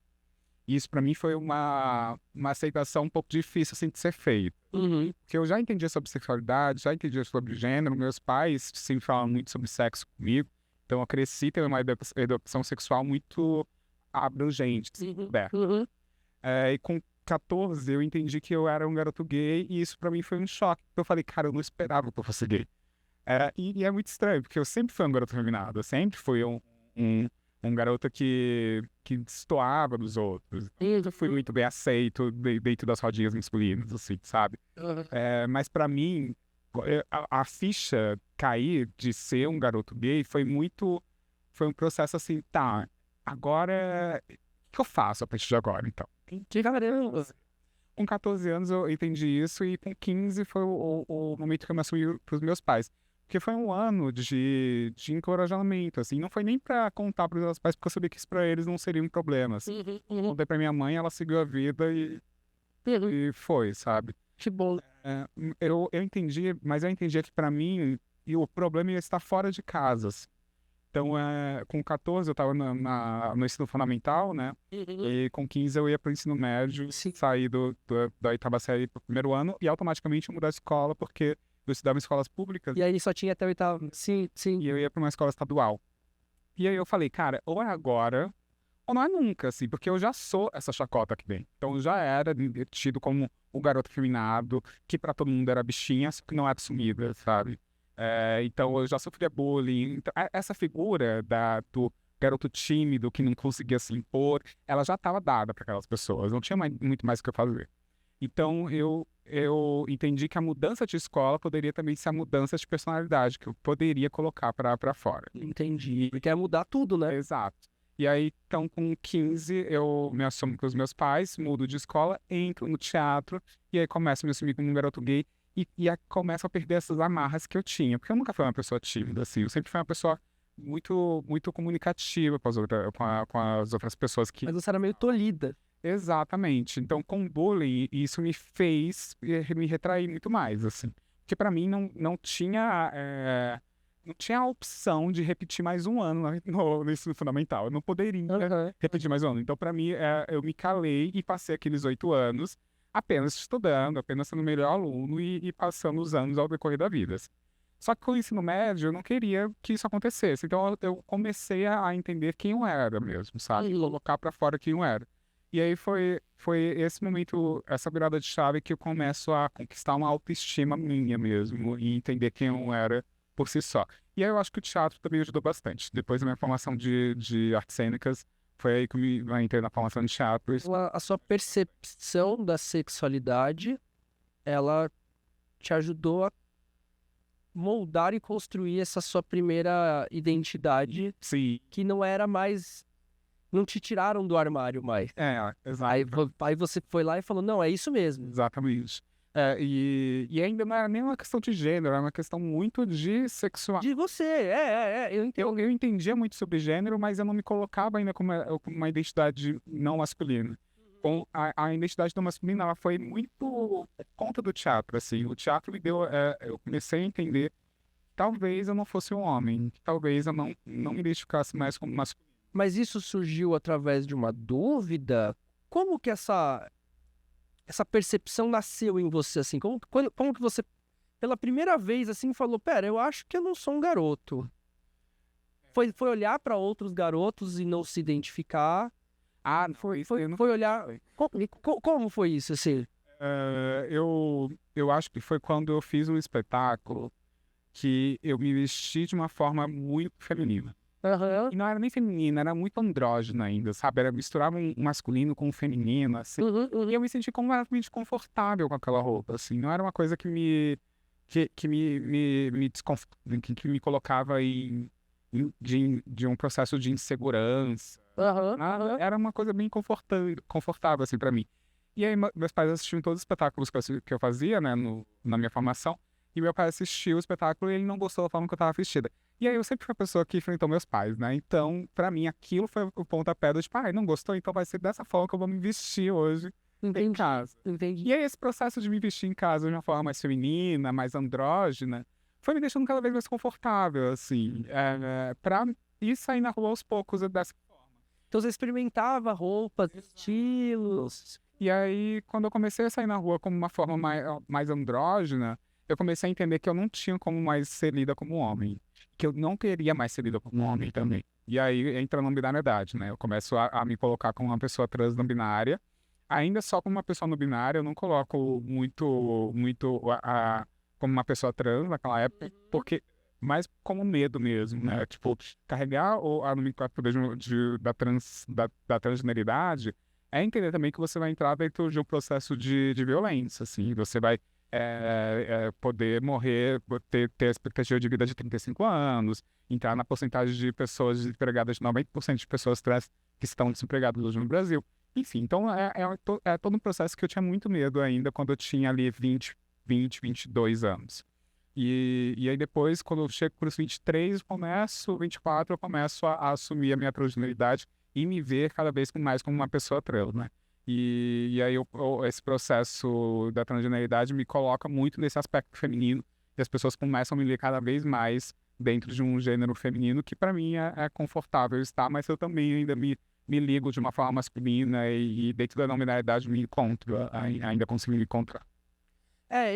E isso para mim foi uma aceitação um pouco difícil assim, de ser feita. Porque eu já entendia sobre sexualidade, já entendia sobre gênero, meus pais sempre falam muito sobre sexo comigo, então eu cresci tendo uma educação sexual muito abrangente, aberta. E com 14 eu entendi que eu era um garoto gay e isso pra mim foi um choque. Eu falei, cara, eu não esperava que eu fosse gay. E é muito estranho, porque eu sempre fui um garoto feminado, eu sempre fui um garoto que destoava dos outros. Eu fui muito bem aceito dentro das rodinhas masculinas, assim, sabe? Mas pra mim, a ficha cair de ser um garoto gay foi um processo assim, tá, agora, o que eu faço a partir de agora, então? Com 14 anos eu entendi isso e com 15 foi o momento que eu me assumi pros meus pais. Porque foi um ano de encorajamento, assim. Não foi nem pra contar pros meus pais, porque eu sabia que isso pra eles não seria um problema, assim. Contei pra minha mãe, ela seguiu a vida e foi, sabe? Que bom. Eu entendi, mas eu entendia que pra mim o problema ia estar fora de casa, assim. Então, com 14 eu tava no ensino fundamental, né? E com 15 eu ia pro ensino médio, saí da oitava série pro primeiro ano e automaticamente mudar de escola, porque eu estudava em escolas públicas. E aí só tinha até o oitavo. Sim. E eu ia pra uma escola estadual. E aí eu falei, cara, ou é agora, ou não é nunca, assim, porque eu já sou essa chacota aqui dentro. Então eu já era tido como o garoto feminado, que pra todo mundo era bichinha, só que não era assumida, sabe? Então eu já sofria bullying. Então, essa figura do garoto tímido que não conseguia se impor, ela já estava dada para aquelas pessoas, não tinha muito mais o que fazer. Então eu entendi que a mudança de escola poderia também ser a mudança de personalidade, que eu poderia colocar para fora. Entendi. Porque é mudar tudo, né? Exato. E aí, então, com 15, eu me assumo com os meus pais, mudo de escola, entro no teatro, e aí começo a me assumir como um garoto gay, e começo a perder essas amarras que eu tinha. Porque eu nunca fui uma pessoa tímida, assim. Eu sempre fui uma pessoa muito, muito comunicativa com as outras pessoas que... Mas você era meio tolhida. Exatamente. Então, com o bullying, isso me fez me retrair muito mais, assim. Porque pra mim não tinha a opção de repetir mais um ano no ensino fundamental. Eu não poderia repetir mais um ano. Então, pra mim, eu me calei e passei aqueles 8 anos apenas estudando, apenas sendo o melhor aluno e passando os anos ao decorrer da vida. Só que com o ensino médio, eu não queria que isso acontecesse. Então, eu comecei a entender quem eu era mesmo, sabe? Colocar pra fora quem eu era. E aí foi esse momento, essa virada de chave que eu começo a conquistar uma autoestima minha mesmo e entender quem eu era por si só. E aí eu acho que o teatro também ajudou bastante. Depois da minha formação de artes cênicas, foi aí que eu entrei na formação de teatro. A sua percepção da sexualidade, ela te ajudou a moldar e construir essa sua primeira identidade. Sim. Que não era mais... Não te tiraram do armário mais. Exato. Aí você foi lá e falou, não, é isso mesmo. Exatamente. E ainda não era nem uma questão de gênero, era uma questão muito de sexual. De você, eu entendo. Eu entendia muito sobre gênero, mas eu não me colocava ainda como uma identidade não masculina. A identidade não masculina, ela foi muito por conta do teatro, assim. O teatro me deu... eu comecei a entender, talvez eu não fosse um homem, talvez eu não me identificasse mais como masculino. Mas isso surgiu através de uma dúvida? Como que essa percepção nasceu em você, assim? Como que você, pela primeira vez, assim, falou, pera, eu acho que eu não sou um garoto? Foi olhar para outros garotos e não se identificar? Foi olhar... Como foi isso, assim? Eu acho que foi quando eu fiz um espetáculo que eu me vesti de uma forma muito feminina. E não era nem feminina, era muito andrógena ainda, sabe? Misturava um masculino com um feminino, assim. E eu me senti completamente confortável com aquela roupa, assim. Não era uma coisa que me colocava de um processo de insegurança. Era uma coisa bem confortável, assim, pra mim. E aí meus pais assistiam todos os espetáculos que eu fazia, né, na minha formação. E meu pai assistiu o espetáculo e ele não gostou da forma que eu tava vestida. E aí eu sempre fui a pessoa que enfrentou meus pais, né? Então, pra mim, aquilo foi o pontapé do tipo, não gostou? Então vai ser dessa forma que eu vou me vestir hoje em casa. Entendi. E aí esse processo de me vestir em casa de uma forma mais feminina, mais andrógina, foi me deixando cada vez mais confortável, assim, pra ir sair na rua aos poucos dessa forma. Então você experimentava roupas, estilos. E aí, quando eu comecei a sair na rua como uma forma mais andrógena, eu comecei a entender que eu não tinha como mais ser lida como homem. Que eu não queria mais ser lida como homem também. E aí entra na binariedade, né? Eu começo a me colocar como uma pessoa trans não binária. Ainda só como uma pessoa não binária, eu não coloco muito como uma pessoa trans naquela época, porque mais como medo mesmo, né? Tipo, carregar a nomenclatura da transgeneridade é entender também que você vai entrar dentro de um processo de violência, assim. Você vai poder morrer, ter a expectativa de vida de 35 anos, entrar na porcentagem de pessoas desempregadas, de 90% de pessoas trans que estão desempregadas hoje no Brasil. Enfim, então é todo um processo que eu tinha muito medo ainda quando eu tinha ali 20, 22 anos. E aí depois, quando eu chego para os 23, 24, eu começo a assumir a minha transgeneridade e me ver cada vez mais como uma pessoa trans, né? E aí esse processo da transgeneridade me coloca muito nesse aspecto feminino, e as pessoas começam a me ler cada vez mais dentro de um gênero feminino que para mim é confortável estar, mas eu também ainda me ligo de uma forma masculina e dentro da não-binaridade me encontro, ainda consigo me encontrar.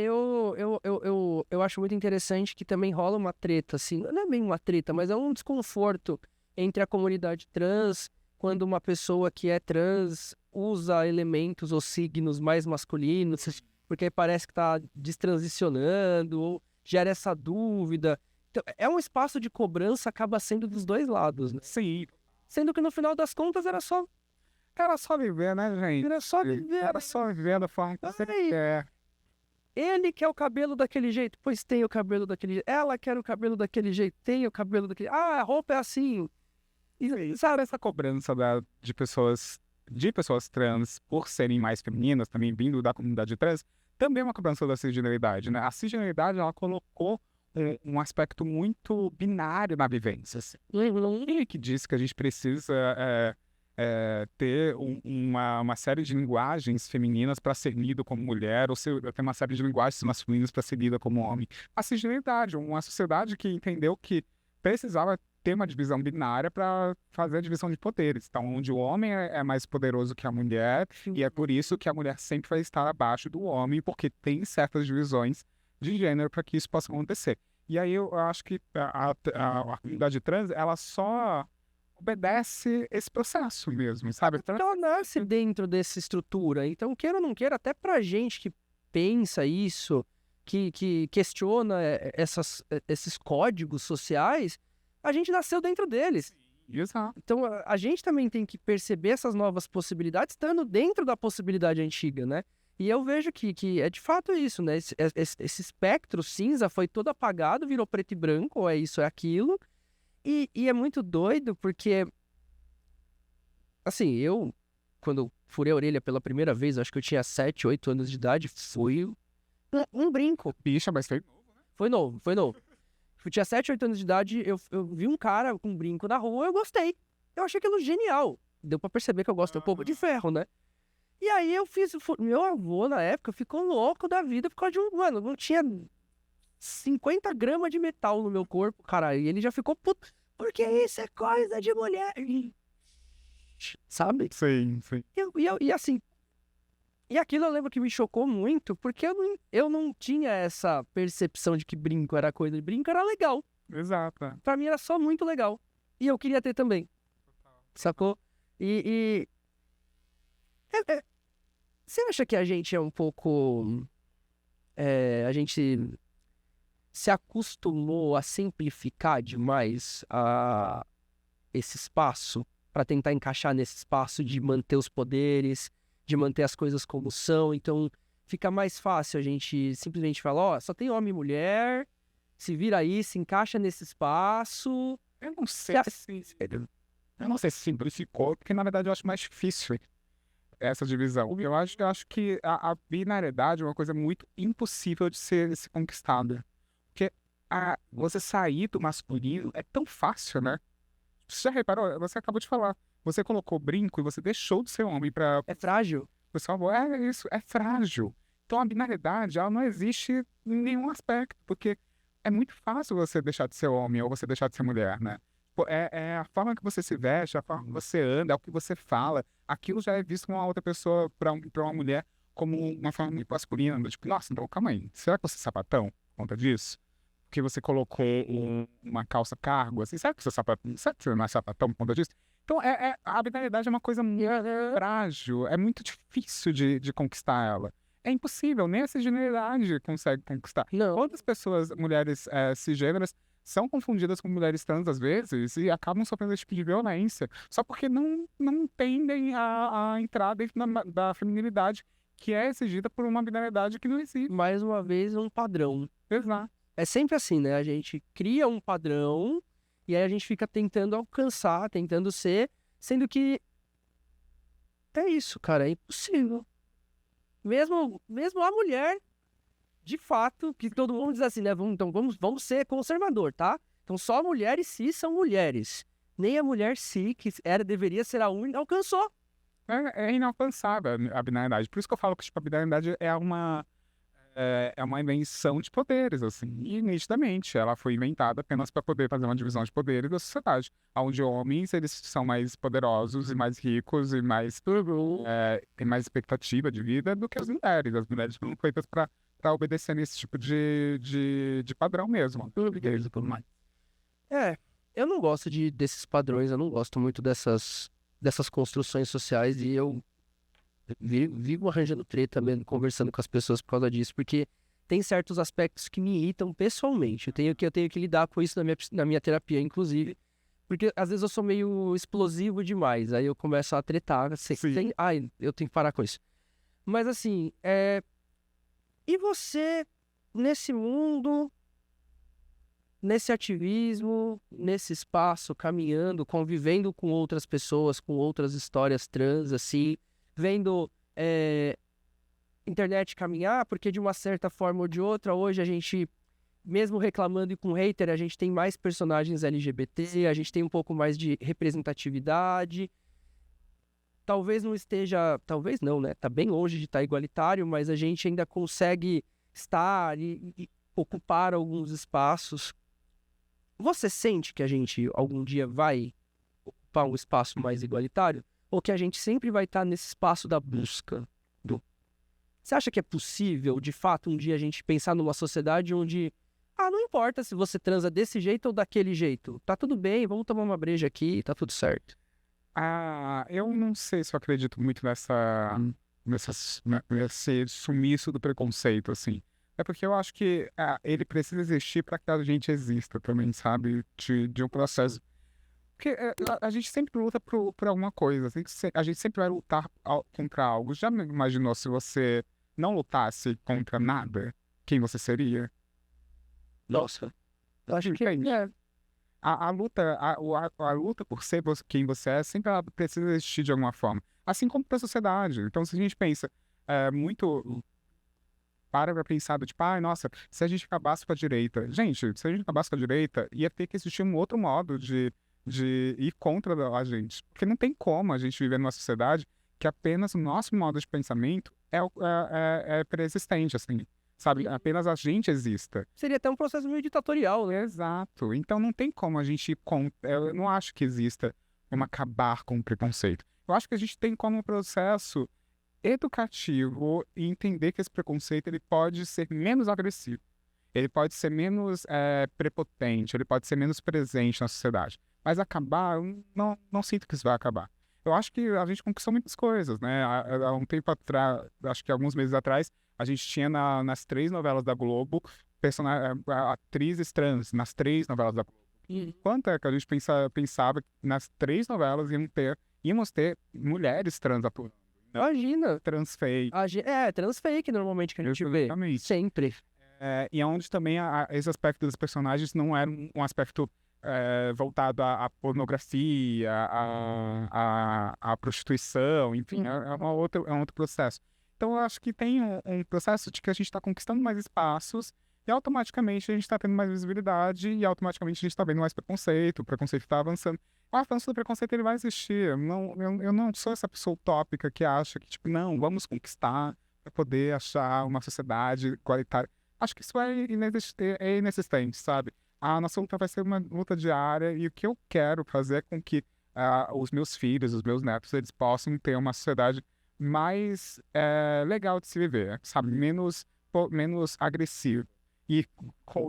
Eu acho muito interessante que também rola uma treta, assim, não é bem uma treta, mas é um desconforto entre a comunidade trans, quando uma pessoa que é trans usa elementos ou signos mais masculinos, porque parece que está destransicionando, ou gera essa dúvida. Então, é um espaço de cobrança, acaba sendo dos dois lados, né? Sim. Sendo que no final das contas era só viver, né, gente? Era só viver. Era só viver da forma que você quer. Ele quer o cabelo daquele jeito, pois tem o cabelo daquele jeito. Ela quer o cabelo daquele jeito, tem o cabelo daquele jeito. Ah, a roupa é assim. E sabe, essa cobrança de pessoas trans por serem mais femininas, também vindo da comunidade trans, também é uma cobrança da cisgeneridade, né? A cisgeneridade, ela colocou um aspecto muito binário na vivência. Quem que diz que a gente precisa ter uma série de linguagens femininas para ser lido como mulher, ou ter uma série de linguagens masculinas para ser lida como homem? A cisgeneridade, uma sociedade que entendeu que precisava ter uma divisão binária para fazer a divisão de poderes. Então, onde o homem é mais poderoso que a mulher, e é por isso que a mulher sempre vai estar abaixo do homem, porque tem certas divisões de gênero para que isso possa acontecer. E aí eu acho que a comunidade trans, ela só obedece esse processo mesmo, sabe? Ela nasce dentro dessa estrutura. Então, queira ou não queira, até pra gente que pensa isso, que questiona esses códigos sociais, a gente nasceu dentro deles. Exato. Então, a gente também tem que perceber essas novas possibilidades estando dentro da possibilidade antiga, né? E eu vejo que é de fato isso, né? Esse espectro cinza foi todo apagado, virou preto e branco, ou é isso, é aquilo. E é muito doido porque, assim, quando eu furei a orelha pela primeira vez, acho que eu tinha 7, 8 anos de idade, foi um brinco. Bicha, mas foi novo, né? Foi novo. Eu tinha 7, 8 anos de idade, eu vi um cara com um brinco na rua, eu gostei. Eu achei aquilo genial. Deu pra perceber que eu gosto um pouco de ferro, né? E aí meu avô, na época, ficou louco da vida por causa de mano, não tinha 50 gramas de metal no meu corpo, cara, e ele já ficou puto, porque isso é coisa de mulher, sabe? Sim. E assim, e aquilo eu lembro que me chocou muito, porque eu não tinha essa percepção de que brinco era coisa de brinco, era legal. Exato. Pra mim era só muito legal. E eu queria ter também. Sacou? Você acha que a gente é um pouco... a gente se acostumou a simplificar demais esse espaço para tentar encaixar nesse espaço de manter os poderes, de manter as coisas como são. Então fica mais fácil a gente simplesmente falar, só tem homem e mulher, se vira aí, se encaixa nesse espaço. Eu não sei se simplificou, porque na verdade eu acho mais difícil essa divisão. Eu acho que a binariedade é uma coisa muito impossível de ser conquistada. Porque você sair do masculino é tão fácil, né? Você já reparou? Você acabou de falar. Você colocou brinco e você deixou de ser homem pra... É frágil. Você falou, é isso, é frágil. Então a binaridade, ela não existe em nenhum aspecto, porque é muito fácil você deixar de ser homem ou você deixar de ser mulher, né? Pô, é a forma que você se veste, a forma que você anda, é o que você fala. Aquilo já é visto com uma outra pessoa, pra uma mulher, como uma forma muito masculina. Tipo, nossa, então calma aí. Será que você é sapatão por conta disso? Porque você colocou uma calça cargo, assim, será que você é sapatão? Será que você não é sapatão por conta disso? Então, a binaridade é uma coisa muito frágil, é muito difícil de conquistar ela. É impossível, nem a cisgeneridade consegue conquistar. Não. Quantas pessoas, mulheres cisgêneras, são confundidas com mulheres trans às vezes e acabam sofrendo esse tipo de violência, só porque não tendem a entrar dentro da feminilidade que é exigida por uma binaridade que não existe. Mais uma vez, um padrão. Exato. É sempre assim, né? A gente cria um padrão e aí a gente fica tentando alcançar, tentando ser, sendo que é isso, cara, é impossível. Mesmo a mulher, de fato, que todo mundo diz assim, né? Vamos ser conservador, tá? Então só mulheres cis são mulheres. Nem a mulher cis, que deveria ser a única, alcançou. É inalcançável a binaridade. Por isso que eu falo que tipo, a binaridade é uma invenção de poderes, assim. E nitidamente, ela foi inventada apenas para poder fazer uma divisão de poderes da sociedade, onde homens eles são mais poderosos e mais ricos e mais têm mais expectativa de vida do que as mulheres. As mulheres foram feitas para obedecer nesse tipo de padrão mesmo. Eu não gosto desses padrões, eu não gosto muito dessas construções sociais e eu vivo arranjando treta mesmo, conversando com as pessoas por causa disso, porque tem certos aspectos que me irritam pessoalmente. Eu tenho que lidar com isso na minha terapia, inclusive, porque às vezes eu sou meio explosivo demais, aí eu começo a tretar, eu tenho que parar com isso. Mas assim, e você, nesse mundo, nesse ativismo, nesse espaço, caminhando, convivendo com outras pessoas, com outras histórias trans, assim, vendo internet caminhar, porque de uma certa forma ou de outra, hoje a gente, mesmo reclamando e com hater, a gente tem mais personagens LGBT, a gente tem um pouco mais de representatividade. Talvez não esteja, talvez não, né? Tá bem longe de estar igualitário, mas a gente ainda consegue estar e ocupar alguns espaços. Você sente que a gente algum dia vai ocupar um espaço mais igualitário? Ou que a gente sempre vai estar nesse espaço da busca? Você acha que é possível, de fato, um dia a gente pensar numa sociedade onde não importa se você transa desse jeito ou daquele jeito. Tá tudo bem, vamos tomar uma breja aqui, tá tudo certo. Eu não sei se eu acredito muito nesse sumiço do preconceito, assim. É porque eu acho que ele precisa existir para que a gente exista também, sabe? De um processo. Porque a gente sempre luta por alguma coisa. A gente sempre vai lutar contra algo. Já imaginou se você não lutasse contra nada? Quem você seria? Nossa, eu acho que A luta por ser quem você é sempre ela precisa existir de alguma forma. Assim como para a sociedade. Então, se a gente pensa muito... Para pensar do tipo, nossa, se a gente acabasse com a direita... Gente, se a gente acabasse com a direita, ia ter que existir um outro modo de ir contra a gente. Porque não tem como a gente viver numa sociedade que apenas o nosso modo de pensamento é persistente, assim. Sabe? Apenas a gente exista. Seria até um processo meio ditatorial, né? Exato. Então não tem como a gente ir contra... Eu não acho que exista como acabar com o preconceito. Eu acho que a gente tem como um processo educativo e entender que esse preconceito ele pode ser menos agressivo. Ele pode ser menos prepotente, ele pode ser menos presente na sociedade. Mas acabar, eu não sinto que isso vai acabar. Eu acho que a gente conquistou muitas coisas, né? Há um tempo atrás, acho que alguns meses atrás, a gente tinha nas 3 novelas da Globo atrizes trans, nas 3 novelas da Globo. Quanto é que a gente pensava que nas 3 novelas íamos ter mulheres trans atuando? Imagina. Transfake. Transfake normalmente que a gente vê. Sempre. E onde também esse aspecto dos personagens não era um aspecto voltado à pornografia, à prostituição, enfim, é um outro processo. Então, eu acho que tem um processo de que a gente está conquistando mais espaços E automaticamente a gente está tendo mais visibilidade e automaticamente a gente está vendo mais preconceito, o preconceito está avançando. O avanço do preconceito ele vai existir. Não, eu não sou essa pessoa utópica que acha que, tipo, não, vamos conquistar para poder achar uma sociedade igualitária. Acho que isso é inexistente, sabe? A nossa luta vai ser uma luta diária e o que eu quero fazer é com que os meus filhos, os meus netos, eles possam ter uma sociedade mais legal de se viver, sabe? Menos agressiva. E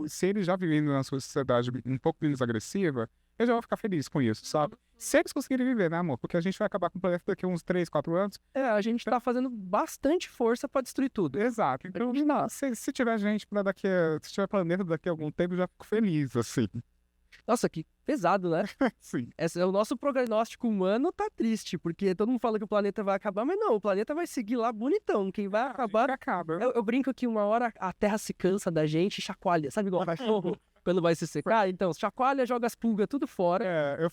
se eles já vivem numa sociedade um pouco menos agressiva, eu já vou ficar feliz com isso, sabe? Se eles conseguirem viver, né, amor? Porque a gente vai acabar com o planeta daqui a uns 3, 4 anos. A gente tá fazendo bastante força pra destruir tudo. Exato. Então, se tiver gente para se tiver planeta daqui a algum tempo, eu já fico feliz, assim. Nossa, que pesado, né? Sim. O nosso prognóstico humano tá triste, porque todo mundo fala que o planeta vai acabar, mas não, o planeta vai seguir lá bonitão. Quem vai acabar... Acaba. Eu brinco que uma hora a Terra se cansa da gente e chacoalha, sabe igual cachorro quando vai se secar? Então, chacoalha, joga as pulgas tudo fora. Eu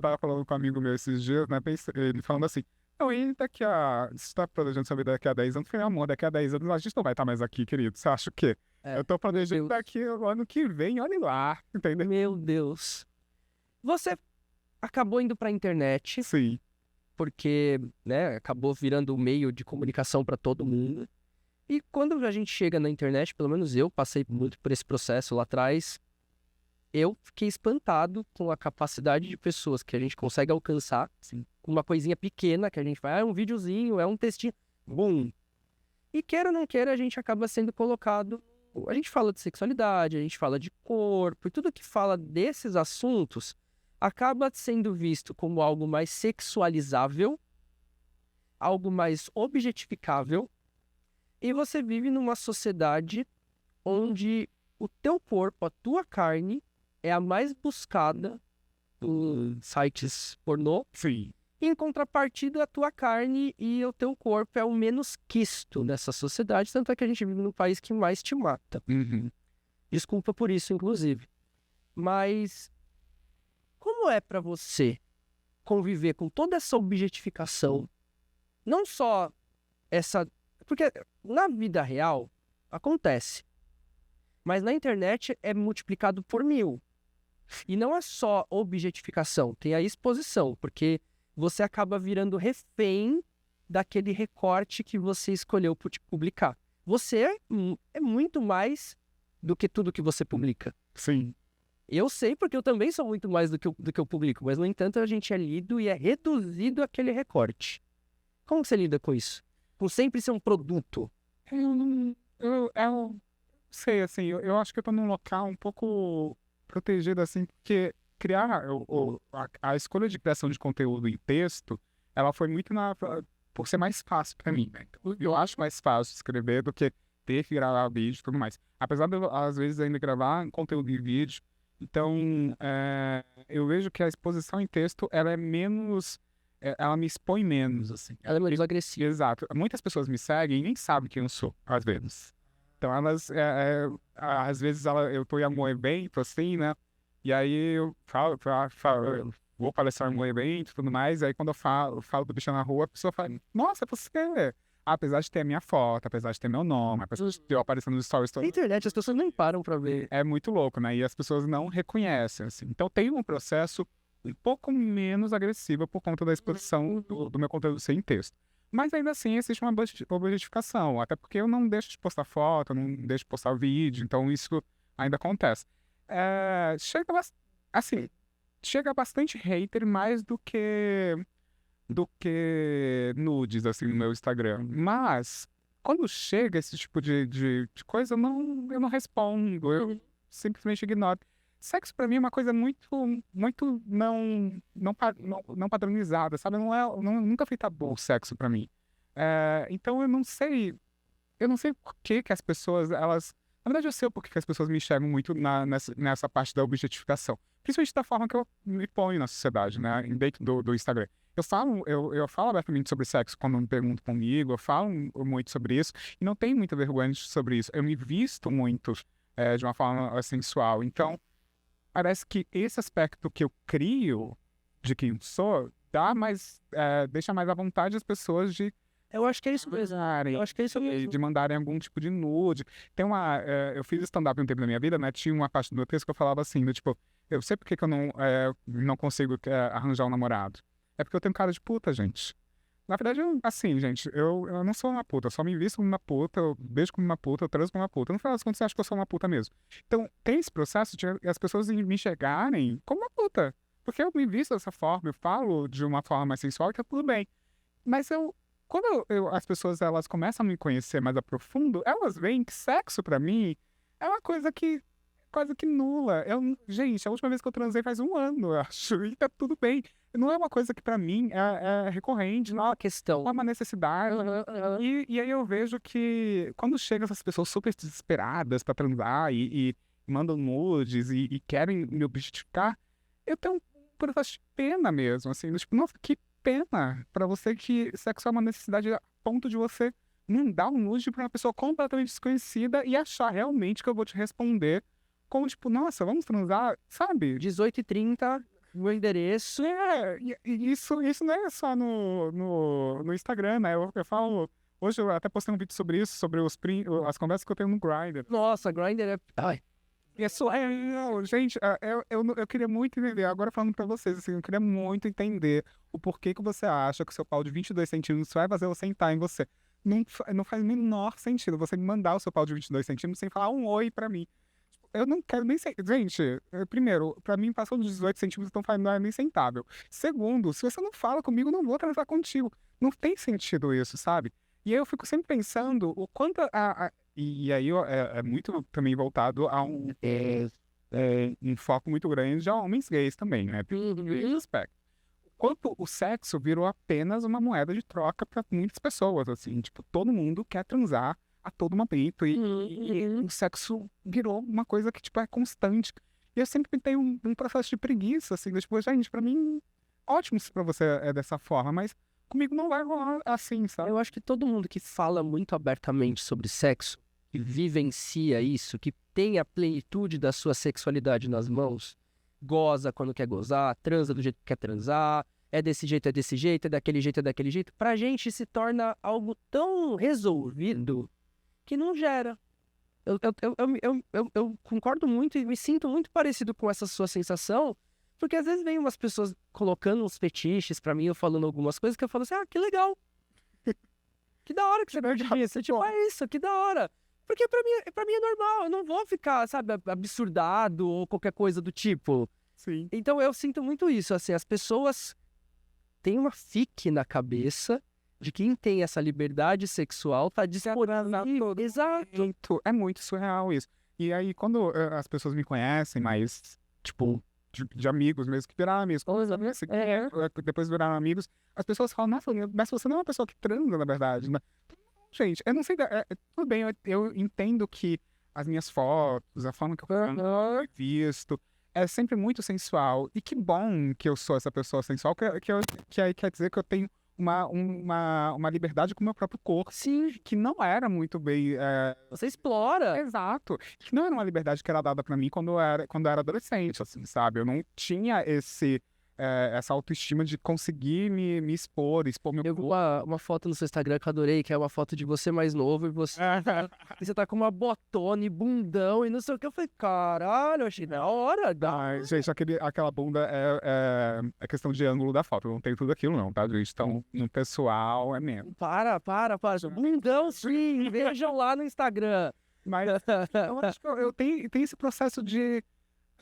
tava falando com um amigo meu esses dias, né, ele falando assim, não, e você tá planejando sua vida daqui a 10 anos? Eu falei, amor, daqui a 10 anos a gente não vai estar mais aqui, querido, você acha o quê? Eu tô planejando daqui o ano que vem, olha lá, entendeu? Meu Deus. Você acabou indo pra internet. Sim. Porque, né, acabou virando um meio de comunicação para todo mundo. E quando a gente chega na internet, pelo menos eu passei muito por esse processo lá atrás, eu fiquei espantado com a capacidade de pessoas que a gente consegue alcançar, assim, com uma coisinha pequena que a gente vai, é um videozinho, é um textinho, bum. E queira ou não queira, a gente acaba sendo colocado... A gente fala de sexualidade, a gente fala de corpo, e tudo que fala desses assuntos acaba sendo visto como algo mais sexualizável, algo mais objetificável, e você vive numa sociedade onde o teu corpo, a tua carne, é a mais buscada em sites pornô. Sim. E, em contrapartida, a tua carne e o teu corpo é o menos quisto nessa sociedade, tanto é que a gente vive num país que mais te mata. Uhum. Desculpa por isso, inclusive. Mas como é pra você conviver com toda essa objetificação? Não só essa... Porque na vida real acontece. Mas na internet é multiplicado por 1000. E não é só objetificação, tem a exposição. Porque você acaba virando refém daquele recorte que você escolheu publicar. Você é muito mais do que tudo que você publica. Sim. Eu sei porque eu também sou muito mais do que eu publico, mas no entanto a gente é lido e é reduzido àquele recorte. Como você lida com isso? Com sempre ser um produto? Eu sei, assim, eu acho que eu tô num local um pouco protegido, assim, porque criar a escolha de criação de conteúdo em texto, ela foi muito por ser mais fácil pra mim, né? Então, eu acho mais fácil escrever do que ter que gravar vídeo e tudo mais. Apesar de eu, às vezes, ainda gravar conteúdo em vídeo, então eu vejo que a exposição em texto, ela é menos... ela me expõe menos, assim. Ela é menos agressiva. Exato. Muitas pessoas me seguem e nem sabem quem eu sou, às vezes. Então, elas... às vezes, eu tô em algum evento, assim, né? E aí eu eu vou palestrar em um evento e tudo mais, e aí quando eu falo do bicho na rua, a pessoa fala, nossa, você... Apesar de ter a minha foto, apesar de ter meu nome, apesar de eu aparecer nos stories... Na internet as pessoas nem param pra ver. É muito louco, né? E as pessoas não reconhecem, assim. Então tem um processo um pouco menos agressivo por conta da exposição do meu conteúdo sem texto. Mas ainda assim existe uma objetificação, até porque eu não deixo de postar foto, eu não deixo de postar vídeo, então isso ainda acontece. Chega bastante hater mais do que nudes, assim, no meu Instagram. Mas, quando chega esse tipo de coisa, eu não respondo, eu simplesmente ignoro. Sexo, pra mim, é uma coisa muito não padronizada, sabe? Nunca foi tabu o sexo pra mim. Então, eu não sei por que as pessoas, elas... Na verdade, eu sei o porquê que as pessoas me enxergam muito nessa parte da objetificação. Principalmente da forma que eu me ponho na sociedade, né? Dentro do Instagram. Eu falo abertamente sobre sexo quando me perguntam comigo, eu falo muito sobre isso, e não tenho muita vergonha sobre isso. Eu me visto muito de uma forma sensual. Então, parece que esse aspecto que eu crio de quem eu sou, deixa mais à vontade as pessoas de Eu acho que é isso mesmo. Eu acho que é isso mesmo. De mandarem algum tipo de nude. Tem eu fiz stand-up um tempo na minha vida, né? Tinha uma parte do meu texto que eu falava assim, do tipo, eu sei por que que eu não consigo arranjar um namorado. É porque eu tenho cara de puta, gente. Na verdade, assim, gente, eu não sou uma puta, eu só me visto como uma puta, eu beijo como uma puta, eu transo como uma puta. No final das contas, eu acho que eu sou uma puta mesmo. Então, tem esse processo de as pessoas me enxergarem como uma puta. Porque eu me visto dessa forma, eu falo de uma forma mais sensual e tá tudo bem. Mas quando as pessoas elas começam a me conhecer mais a profundo, elas veem que sexo pra mim é uma coisa que quase que nula. Gente, a última vez que eu transei faz 1 ano, eu acho, e tá tudo bem. Não é uma coisa que pra mim é recorrente, Não é uma questão. não é uma necessidade. E aí eu vejo que quando chegam essas pessoas super desesperadas pra transar e mandam nudes e querem me objetificar, eu tenho um processo de pena mesmo, assim, tipo, nossa, que pena pra você que sexo é uma necessidade a ponto de você mandar um nude pra uma pessoa completamente desconhecida e achar realmente que eu vou te responder como, tipo, nossa, vamos transar, sabe? 18h30, meu endereço. Isso não é só no Instagram, né? Eu falo. Hoje eu até postei um vídeo sobre isso, sobre as conversas que eu tenho no Grindr. Nossa, Grindr é... Ai, E é surreal, gente. Eu queria muito entender, agora falando pra vocês, assim, eu queria muito entender o porquê que você acha que o seu pau de 22 centímetros vai fazer eu sentar em você. Não faz o menor sentido você me mandar o seu pau de 22 centímetros sem falar um oi pra mim. Eu não quero nem ser. Gente, primeiro, pra mim, passou dos 18 centímetros, então não é nem sentável. Segundo, se você não fala comigo, eu não vou transar contigo. Não tem sentido isso, sabe? E aí eu fico sempre pensando o quanto e aí é muito também voltado a um foco muito grande a homens gays também, né? Nesse aspecto. Quanto o sexo virou apenas uma moeda de troca para muitas pessoas, assim. Tipo, todo mundo quer transar a todo momento. E o sexo virou uma coisa que, tipo, é constante. E eu sempre tenho um processo de preguiça, assim. Tipo, gente, pra mim, ótimo se pra você é dessa forma, mas comigo não vai rolar assim, sabe? eu acho que todo mundo que fala muito abertamente sobre sexo, que vivencia isso, que tem a plenitude da sua sexualidade nas mãos, goza quando quer gozar, transa do jeito que quer transar, é desse jeito, é daquele jeito, é daquele jeito, pra gente se torna algo tão resolvido que não gera. Eu concordo muito e me sinto muito parecido com essa sua sensação, porque às vezes vem umas pessoas colocando uns fetiches pra mim, eu falando algumas coisas que eu falo assim, que legal. Que da hora que você perde isso. Tipo, é isso, que da hora. Porque pra mim é normal, eu não vou ficar, sabe, absurdado ou qualquer coisa do tipo. Sim. Então eu sinto muito isso, assim, as pessoas têm uma fique na cabeça de quem tem essa liberdade sexual tá disponível. Exato. É muito surreal isso. E aí, quando as pessoas me conhecem, mais, tipo, de amigos mesmo, que viraram amigos, depois viraram amigos, as pessoas falam, nossa, mas você não é uma pessoa que transa, na verdade, né? Gente, eu não sei, tudo bem, eu entendo que as minhas fotos, a forma que eu fui visto, é sempre muito sensual. E que bom que eu sou essa pessoa sensual, que aí quer dizer que eu tenho uma liberdade com o meu próprio corpo. Sim. Que não era muito bem. Você explora. Exato. Que não era uma liberdade que era dada pra mim quando eu era adolescente, assim, sabe? Eu não tinha essa autoestima de conseguir me expor meu Eu vi corpo. uma foto no seu Instagram que eu adorei, que é uma foto de você mais novo e você tá com uma botona e bundão e não sei o que. Eu falei, caralho, eu achei da hora. Ai, gente, aquela bunda é questão de ângulo da foto. Eu não tenho tudo aquilo, não, tá, gente? Então, no pessoal é mesmo. Para. Bundão, sim. Vejam lá no Instagram. Mas eu acho que eu tenho esse processo de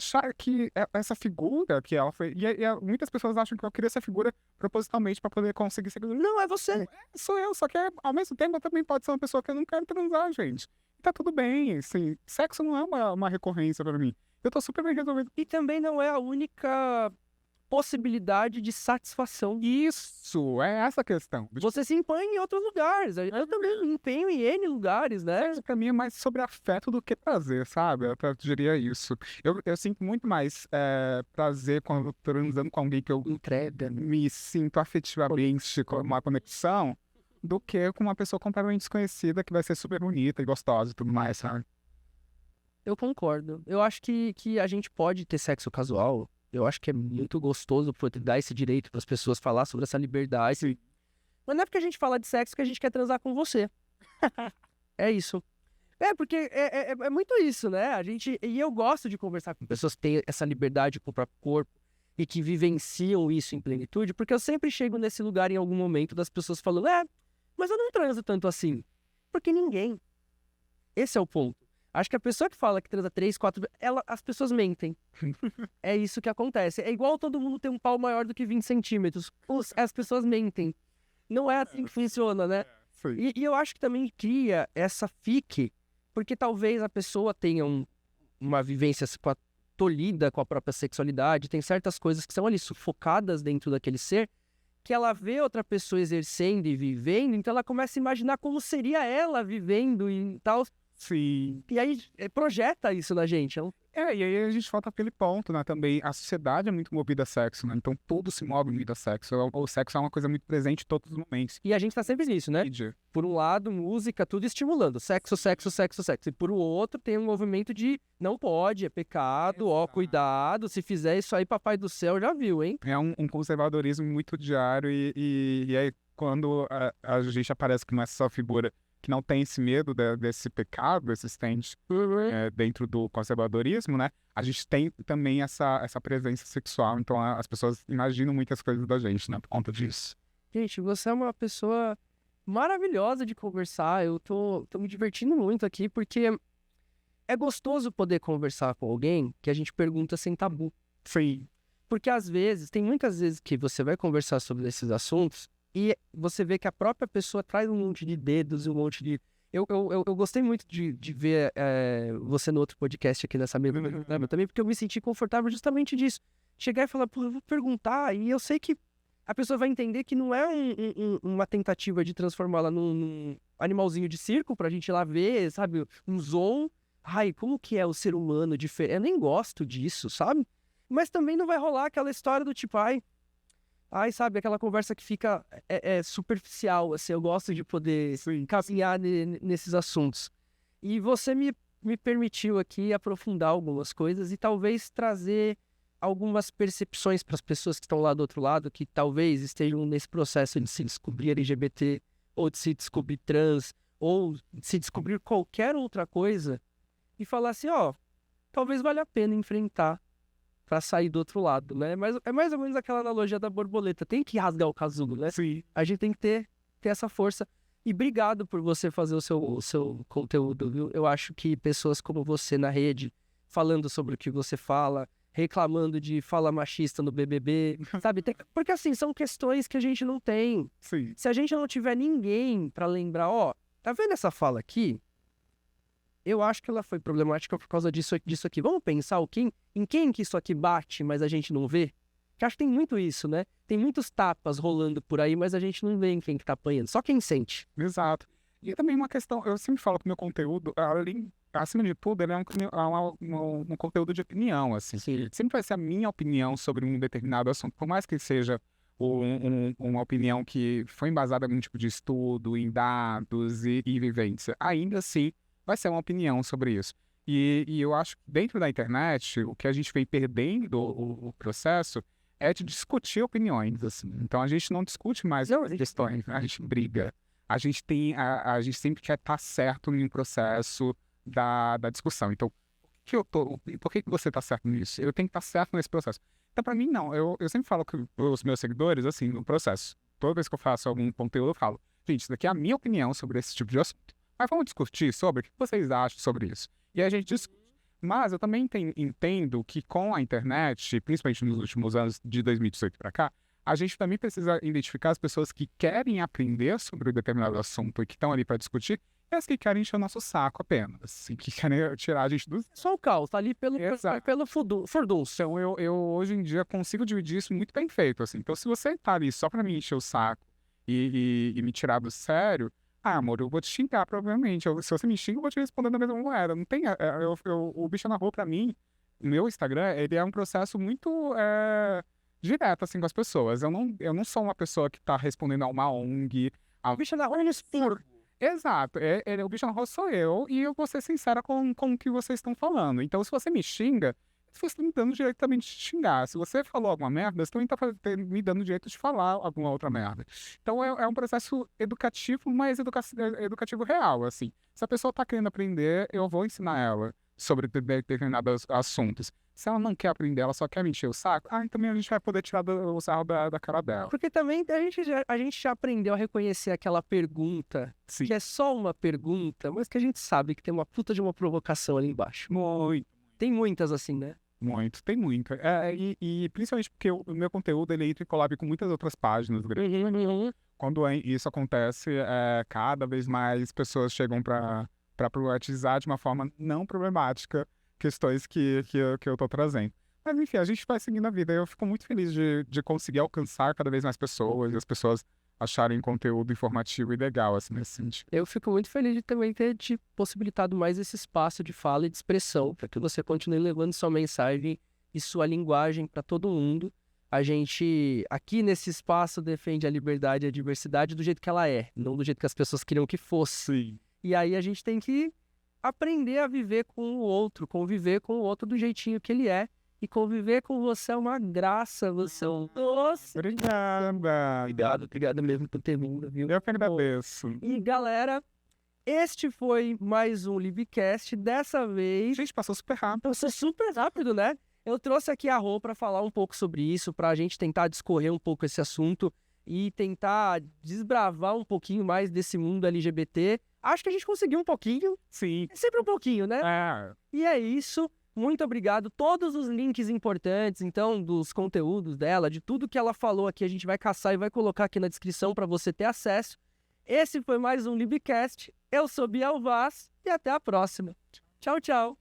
achar que essa figura que ela foi. Muitas pessoas acham que eu queria essa figura propositalmente pra poder conseguir ser. Não, é você. Sou eu, só que ao mesmo tempo eu também pode ser uma pessoa que eu não quero transar, gente. E tá tudo bem, assim. Sexo não é uma recorrência pra mim. Eu tô super bem resolvido. E também não é a única possibilidade de satisfação. Isso, é essa a questão. Você se impõe em outros lugares. Eu também me empenho em N lugares, né? Sexo pra mim é mais sobre afeto do que prazer, sabe? Eu diria isso. Eu sinto muito mais prazer quando eu tô transando com alguém que eu Entrega. me sinto afetivamente com uma conexão do que com uma pessoa completamente desconhecida que vai ser super bonita e gostosa e tudo mais, sabe? Eu concordo. Eu acho que a gente pode ter sexo casual. Eu acho que é muito gostoso poder dar esse direito para as pessoas falar sobre essa liberdade. Sim. Mas não é porque a gente fala de sexo que a gente quer transar com você. É isso. Porque é muito isso, né? E eu gosto de conversar com pessoas que têm essa liberdade com o próprio corpo e que vivenciam isso em plenitude, porque eu sempre chego nesse lugar em algum momento das pessoas falando, mas eu não transo tanto assim. Porque ninguém. Esse é o ponto. Acho que a pessoa que fala que transa 3, 4... as pessoas mentem. É isso que acontece. É igual todo mundo ter um pau maior do que 20 centímetros. As pessoas mentem. Não é assim que funciona, né? E eu acho que também cria essa fique, porque talvez a pessoa tenha uma vivência tolhida com a própria sexualidade, tem certas coisas que são ali sufocadas dentro daquele ser, que ela vê outra pessoa exercendo e vivendo, então ela começa a imaginar como seria ela vivendo e tal. Sim. E aí projeta isso na gente. E aí a gente volta àquele ponto, né? Também a sociedade é muito movida a sexo, né? Então tudo se move movida a sexo. O sexo é uma coisa muito presente em todos os momentos. E a gente tá sempre nisso, né? Por um lado, música, tudo estimulando. Sexo, sexo, sexo, sexo. E por outro, tem um movimento de não pode, é pecado, cuidado. Se fizer isso aí, papai do céu já viu, hein? É um conservadorismo muito diário e aí quando a gente aparece com essa figura que não tem esse medo desse pecado existente dentro do conservadorismo, né? A gente tem também essa presença sexual, então as pessoas imaginam muitas coisas da gente, né? Por conta disso. Gente, você é uma pessoa maravilhosa de conversar, eu tô me divertindo muito aqui, porque é gostoso poder conversar com alguém que a gente pergunta sem tabu. Sim. Porque às vezes, tem muitas vezes que você vai conversar sobre esses assuntos e você vê que a própria pessoa traz um monte de dedos e um monte de... Eu gostei muito de ver você no outro podcast aqui nessa mesma também, porque eu me senti confortável justamente disso. Chegar e falar, pô, eu vou perguntar, e eu sei que a pessoa vai entender que não é uma tentativa de transformá-la num animalzinho de circo pra gente ir lá ver, sabe? Um zoo. Ai, como que é o ser humano diferente? Eu nem gosto disso, sabe? Mas também não vai rolar aquela história do tipo, ai, sabe, aquela conversa que fica superficial, assim, eu gosto de poder caminhar nesses assuntos. E você me permitiu aqui aprofundar algumas coisas e talvez trazer algumas percepções para as pessoas que estão lá do outro lado, que talvez estejam nesse processo de se descobrir LGBT, ou de se descobrir trans, ou de se descobrir qualquer outra coisa, e falar assim, talvez valha a pena enfrentar para sair do outro lado, né? Mas é mais ou menos aquela analogia da borboleta. Tem que rasgar o casulo, né? Sim. A gente tem que ter essa força. E obrigado por você fazer o seu conteúdo, viu? Eu acho que pessoas como você na rede, falando sobre o que você fala, reclamando de fala machista no BBB, sabe? Porque assim, são questões que a gente não tem. Sim. Se a gente não tiver ninguém para lembrar, tá vendo essa fala aqui? Eu acho que ela foi problemática por causa disso aqui. Vamos pensar em quem que isso aqui bate, mas a gente não vê? Porque acho que tem muito isso, né? Tem muitos tapas rolando por aí, mas a gente não vê em quem que tá apanhando. Só quem sente. Exato. E também uma questão, eu sempre falo que o meu conteúdo, acima de tudo, ele é um conteúdo de opinião, assim. Sim. Sempre vai ser a minha opinião sobre um determinado assunto, por mais que seja uma opinião que foi embasada em algum tipo de estudo, em dados e vivência. Ainda assim, vai ser uma opinião sobre isso. E eu acho que dentro da internet, o que a gente vem perdendo o processo é de discutir opiniões, assim. Então, a gente não discute mais questões, a gente briga. A gente sempre quer estar certo em um processo da discussão. Então, por que você está certo nisso? Eu tenho que estar certo nesse processo. Então, para mim, não. Eu sempre falo com os meus seguidores, assim, no processo. Toda vez que eu faço algum conteúdo, eu falo, gente, isso daqui é a minha opinião sobre esse tipo de assunto. Mas vamos discutir sobre o que vocês acham sobre isso. E a gente discute. Mas eu também entendo que com a internet, principalmente nos últimos anos de 2018 para cá, a gente também precisa identificar as pessoas que querem aprender sobre um determinado assunto e que estão ali para discutir, e as que querem encher o nosso saco apenas, assim, que querem tirar a gente do... Só o caos, tá ali pelo furdunço. Então, eu hoje em dia consigo dividir isso muito bem feito, assim. Então, se você tá ali só para me encher o saco e me tirar do sério, amor, eu vou te xingar, provavelmente. Se você me xinga, eu vou te responder da mesma moeda. Não tem... o Bicha na Rua, pra mim, meu Instagram, ele é um processo muito direto, assim, com as pessoas. Eu não sou uma pessoa que tá respondendo a uma ONG. O Bicha na Rua é expor. Exato. O Bicha na Rua sou eu e eu vou ser sincera com o que vocês estão falando. Então, se você me xinga, você está me dando diretamente de xingar. Se você falou alguma merda, você também está me dando o direito de falar alguma outra merda. Então é um processo educativo, mas educativo real, assim. Se a pessoa está querendo aprender, eu vou ensinar ela sobre determinados assuntos. Se ela não quer aprender, ela só quer me encher o saco, também a gente vai poder tirar o sarro da cara dela. Porque também a gente já aprendeu a reconhecer aquela pergunta, Sim. que é só uma pergunta, mas que a gente sabe que tem uma puta de uma provocação ali embaixo. Muito. Tem muitas assim, né? Muito, tem muito. E principalmente porque o meu conteúdo ele entra em collab com muitas outras páginas grandes. Quando isso acontece, cada vez mais pessoas chegam para problematizar de uma forma não problemática questões que eu tô trazendo. Mas enfim, a gente vai seguindo a vida. Eu fico muito feliz de conseguir alcançar cada vez mais pessoas e as pessoas acharem conteúdo informativo e legal, assim, nesse sentido. Eu fico muito feliz de também ter te possibilitado mais esse espaço de fala e de expressão, para que você continue levando sua mensagem e sua linguagem para todo mundo. A gente, aqui nesse espaço, defende a liberdade e a diversidade do jeito que ela é, não do jeito que as pessoas queriam que fosse. Sim. E aí a gente tem que aprender a viver com o outro, conviver com o outro do jeitinho que ele é. E conviver com você é uma graça, você é um... Nossa! Obrigado mesmo por ter vindo, viu? Eu que agradeço. E galera, este foi mais um Libcast. Dessa vez... Gente, passou super rápido. Passou super rápido, né? Eu trouxe aqui a Rô para falar um pouco sobre isso, pra gente tentar discorrer um pouco esse assunto e tentar desbravar um pouquinho mais desse mundo LGBT. Acho que a gente conseguiu um pouquinho. Sim. É sempre um pouquinho, né? É. E é isso. Muito obrigado. Todos os links importantes, então, dos conteúdos dela, de tudo que ela falou aqui, a gente vai caçar e vai colocar aqui na descrição para você ter acesso. Esse foi mais um Libcast. Eu sou Biel Vaz e até a próxima. Tchau, tchau.